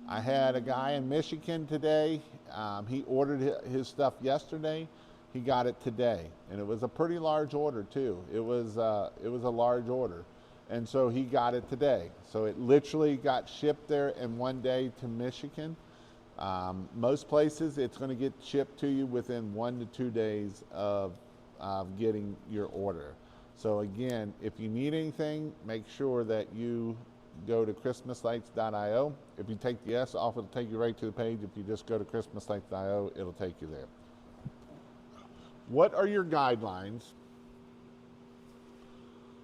I had a guy in Michigan today. He ordered his stuff yesterday. He got it today, and it was a pretty large order too. It was a large order, and so he got it today. So it literally got shipped there in one day to Michigan. Most places, it's going to get shipped to you within 1 to 2 days of getting your order. So again, if you need anything, make sure that you go to christmaslights.io. If you take the S off, it'll take you right to the page. If you just go to christmaslights.io, it'll take you there. What are your guidelines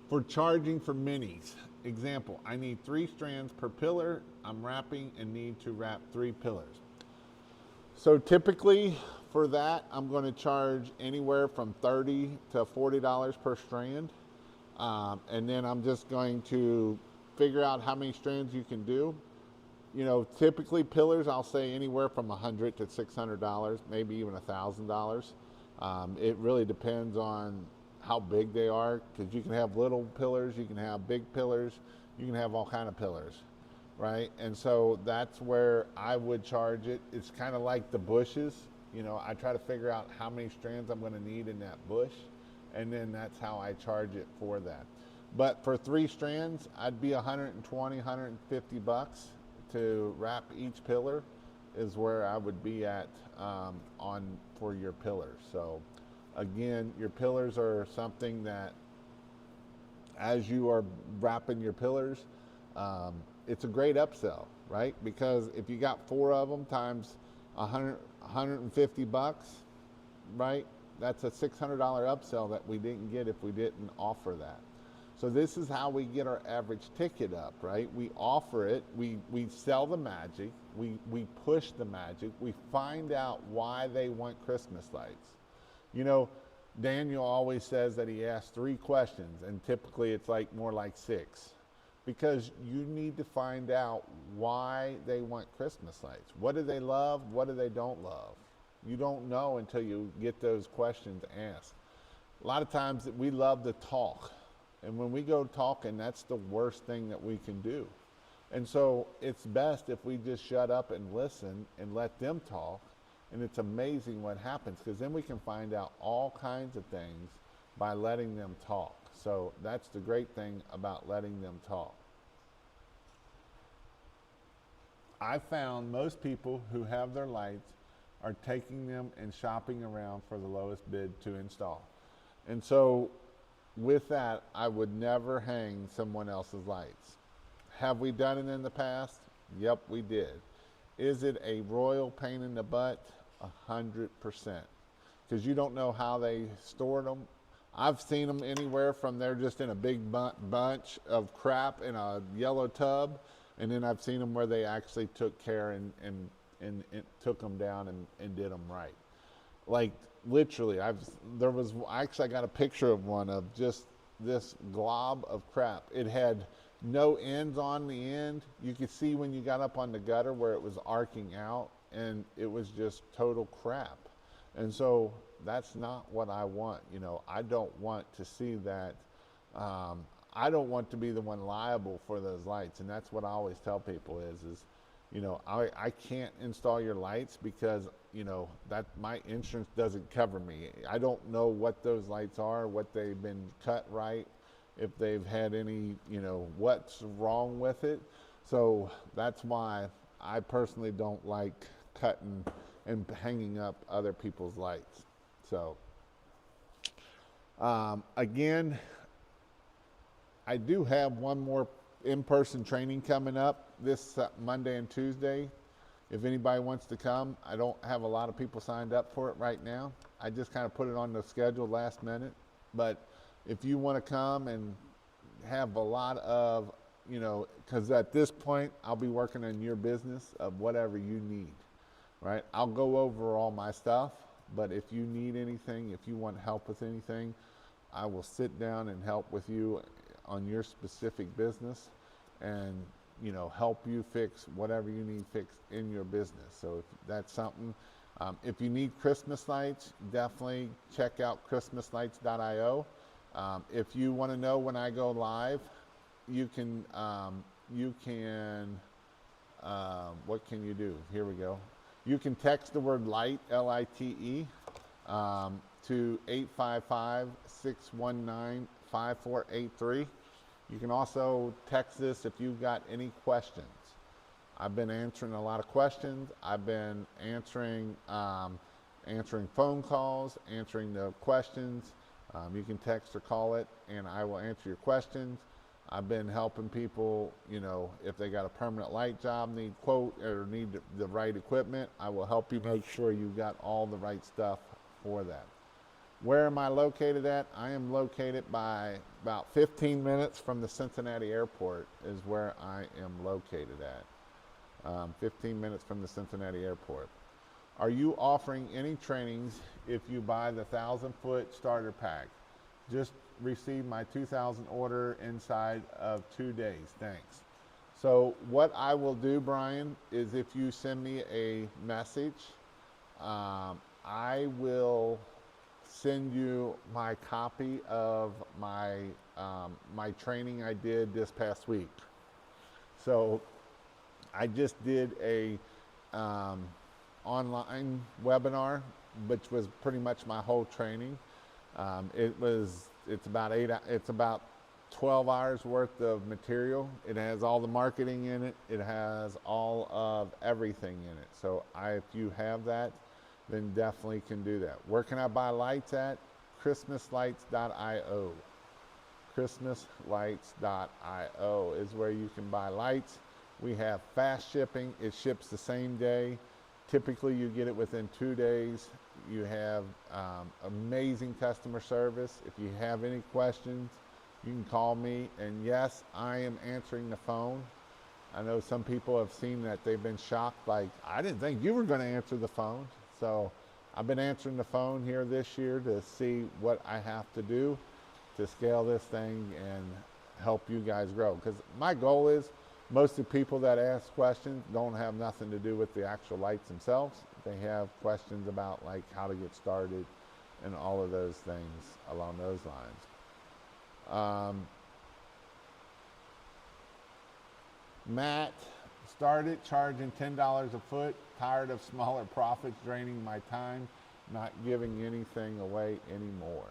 for charging for minis? Example, I need 3 strands per pillar. I'm wrapping and need to wrap 3 pillars. So typically for that, I'm going to charge anywhere from $30 to $40 per strand. And then I'm just going to figure out how many strands you can do. You know, typically pillars, I'll say anywhere from $100 to $600, maybe even $1,000. It really depends on how big they are, because you can have little pillars, you can have big pillars, you can have all kind of pillars, right? And so that's where I would charge it. It's kind of like the bushes. You know, I try to figure out how many strands I'm going to need in that bush, and then that's how I charge it for that. But for 3 strands, I'd be $120, $150 to wrap each pillar is where I would be at for your pillars. So again, your pillars are something that as you are wrapping your pillars, it's a great upsell, right? Because if you got 4 of them times $150, right? That's a $600 upsell that we didn't get if we didn't offer that. So this is how we get our average ticket up, right? We offer it, we sell the magic, we push the magic, we find out why they want Christmas lights. You know, Daniel always says that he asks 3 questions, and typically it's like more like 6. Because you need to find out why they want Christmas lights. What do they love? What do they don't love? You don't know until you get those questions asked. A lot of times we love to talk. And when we go talking, that's the worst thing that we can do. And so it's best if we just shut up and listen and let them talk. And it's amazing what happens, because then we can find out all kinds of things by letting them talk. So that's the great thing about letting them talk. I found most people who have their lights are taking them and shopping around for the lowest bid to install. And so with that, I would never hang someone else's lights. Have we done it in the past? Yep, we did. Is it a royal pain in the butt? 100%. Because you don't know how they stored them. I've seen them anywhere from they're just in a big bunch of crap in a yellow tub, and then I've seen them where they actually took care and took them down and did them right. Like literally, I got a picture of one of just this glob of crap. It had no ends on the end. You could see when you got up on the gutter where it was arcing out, and it was just total crap. And so that's not what I want. You know, I don't want to see that. I don't want to be the one liable for those lights. And that's what I always tell people is you know, I can't install your lights because, you know, that my insurance doesn't cover me. I don't know what those lights are, what they've been cut right, if they've had any, you know, what's wrong with it. So that's why I personally don't like cutting and hanging up other people's lights. So again, I do have one more in-person training coming up this Monday and Tuesday. If anybody wants to come, I don't have a lot of people signed up for it right now. I just kind of put it on the schedule last minute. But if you want to come and have a lot of, you know, because at this point, I'll be working on your business of whatever you need, right? I'll go over all my stuff, but if you need anything, if you want help with anything, I will sit down and help with you on your specific business. And help you fix whatever you need fixed in your business. So if that's something, if you need Christmas lights, definitely check out christmaslights.io. If you want to know when I go live, you can, what can you do? Here we go. You can text the word light, L-I-T-E, to 855-619-5483. You can also text this if you've got any questions. I've been answering a lot of questions. I've been answering phone calls, answering the questions. You can text or call it, and I will answer your questions. I've been helping people, if they got a permanent light job, need quote, or need the right equipment, I will help you make sure you've got all the right stuff for that. Where am I located at? I am located by about 15 minutes from the Cincinnati airport is where I am located at. 15 minutes from the Cincinnati airport. Are you offering any trainings if you buy the 1,000-foot starter pack? Just received my 2,000 order inside of 2 days. Thanks. So what I will do, Brian, is if you send me a message, I will send you my copy of my my training I did this past week. So I just did a online webinar, which was pretty much my whole training. It's about 12 hours worth of material. It has all the marketing in it. It has all of everything in it. So if you have that, then definitely can do that. Where can I buy lights at? christmaslights.io. christmaslights.io is where you can buy lights. We have fast shipping. It ships the same day. Typically you get it within 2 days. You have amazing customer service. If you have any questions, you can call me. And yes, I am answering the phone. I know some people have seen that they've been shocked, like, I didn't think you were going to answer the phone. So I've been answering the phone here this year to see what I have to do to scale this thing and help you guys grow. Because my goal is, most of the people that ask questions don't have nothing to do with the actual lights themselves. They have questions about like how to get started and all of those things along those lines. Matt started charging $10 a foot, tired of smaller profits draining my time, not giving anything away anymore.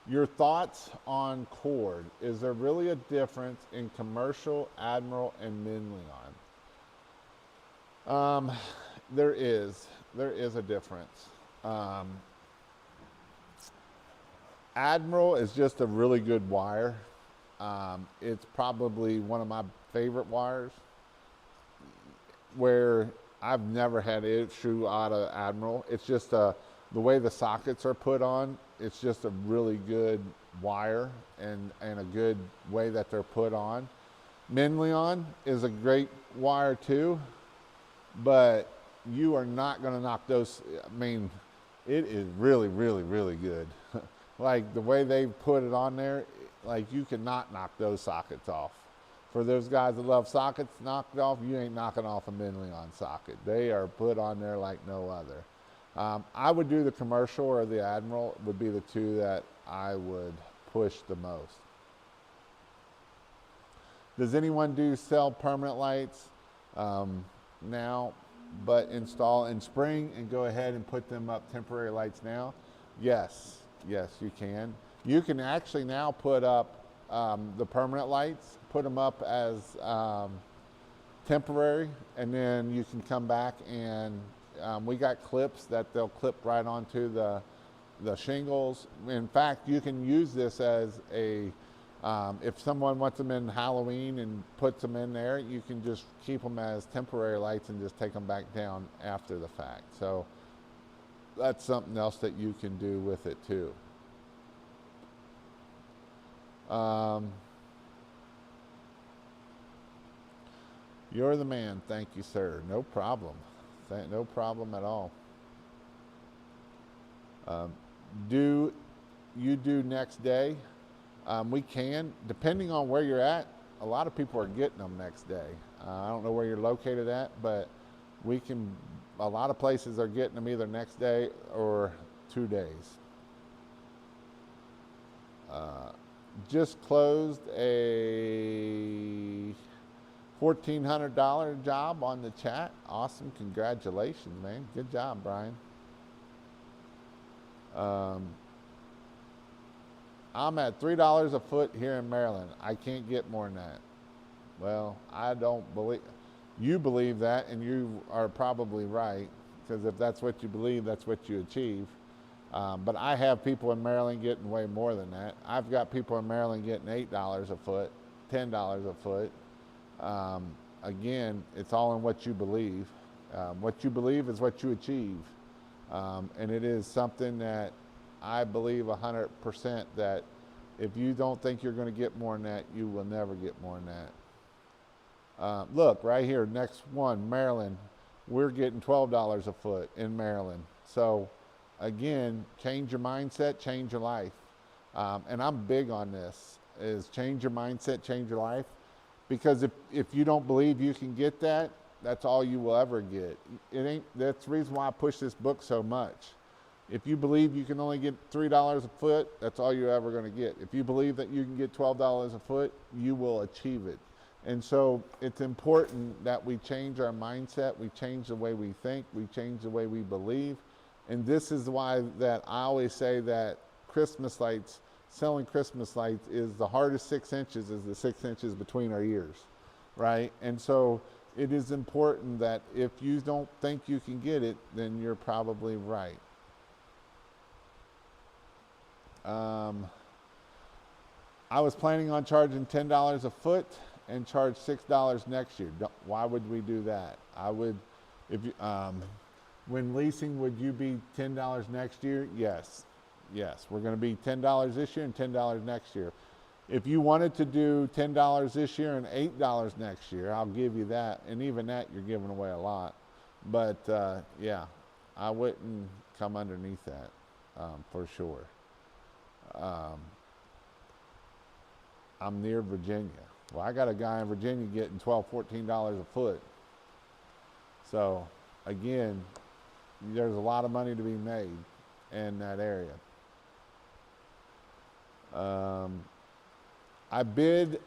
Your thoughts on cord. Is there really a difference in commercial, Admiral, and Minion? There is a difference. Admiral is just a really good wire. It's probably one of my favorite wires, where I've never had an issue out of Admiral. It's just the way the sockets are put on. It's just a really good wire and a good way that they're put on. Minion is a great wire too, but you are not going to knock those. I mean, it is really, really, really good. Like the way they put it on there, like you cannot knock those sockets off. For those guys that love sockets knocked off, you ain't knocking off a Minion socket. They are put on there like no other. I would do the commercial or the Admiral would be the two that I would push the most. Does anyone sell permanent lights now, but install in spring and go ahead and put them up temporary lights now? Yes, you can. You can actually now put up the permanent lights, put them up as temporary, and then you can come back and we got clips that they'll clip right onto the shingles. In fact, you can use this as a, if someone wants them in Halloween and puts them in there, you can just keep them as temporary lights and just take them back down after the fact. So that's something else that you can do with it too. You're the man. Thank you, sir. No problem. No problem at all. Do you do next day? We can, depending on where you're at, a lot of people are getting them next day. I don't know where you're located at, but a lot of places are getting them either next day or 2 days. Just closed a $1,400 job on the chat. Awesome, congratulations, man. Good job, Brian. I'm at $3 a foot here in Maryland. I can't get more than that. Well, I don't believe, you believe that, and you are probably right, because if that's what you believe, that's what you achieve. But I have people in Maryland getting way more than that. I've got people in Maryland getting $8 a foot, $10 a foot. Again, it's all in what you believe. What you believe is what you achieve. And it is something that I believe 100% that if you don't think you're going to get more than that, you will never get more than that. Look, right here, next one, Maryland. We're getting $12 a foot in Maryland. So again, change your mindset, change your life. And I'm big on this, is change your mindset, change your life. Because if you don't believe you can get that, that's all you will ever get. That's the reason why I push this book so much. If you believe you can only get $3 a foot, that's all you're ever going to get. If you believe that you can get $12 a foot, you will achieve it. And so it's important that we change our mindset, we change the way we think, we change the way we believe. And this is why that I always say that Christmas lights, selling Christmas lights is the hardest 6 inches is the 6 inches between our ears, right? And so it is important that if you don't think you can get it, then you're probably right. I was planning on charging $10 a foot and charge $6 next year. Why would we do that? I would, if you, when leasing, would you be $10 next year? Yes. Yes, we're going to be $10 this year and $10 next year. If you wanted to do $10 this year and $8 next year, I'll give you that. And even that, you're giving away a lot. But yeah, I wouldn't come underneath that for sure. I'm near Virginia. Well, I got a guy in Virginia getting $12, $14 a foot. So again, there's a lot of money to be made in that area. I bid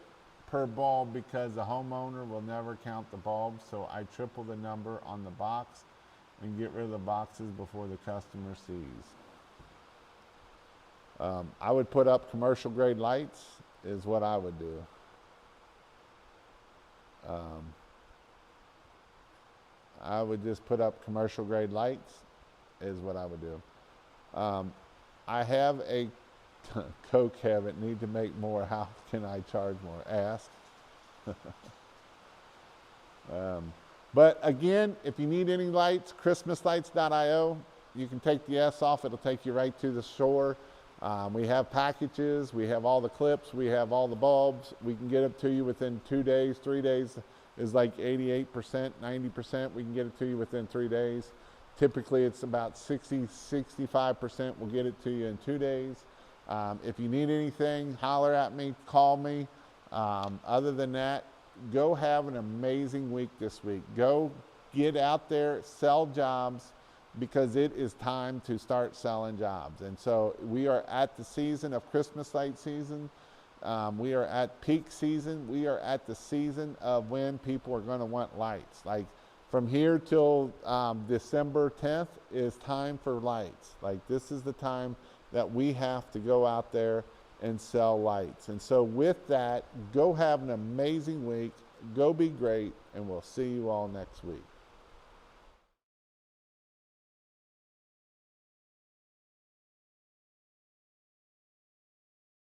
per bulb because the homeowner will never count the bulbs, so I triple the number on the box and get rid of the boxes before the customer sees. I would put up commercial grade lights is what I would do. I would just put up commercial grade lights is what I would do. I have a Coke habit, need to make more. How can I charge more? Ask. But again, if you need any lights, christmaslights.io, you can take the S off. It'll take you right to the store. We have packages. We have all the clips. We have all the bulbs. We can get it to you within 2 days. 3 days is like 88%, 90%. We can get it to you within 3 days. Typically, it's about 60, 65%. We'll get it to you in 2 days. If you need anything, holler at me, call me. Other than that, go have an amazing week this week. Go get out there, sell jobs, because it is time to start selling jobs. And so we are at the season of Christmas light season. We are at peak season. We are at the season of when people are going to want lights. Like from here till December 10th is time for lights. Like this is the time that we have to go out there and sell lights. And so with that, go have an amazing week. Go be great, and we'll see you all next week.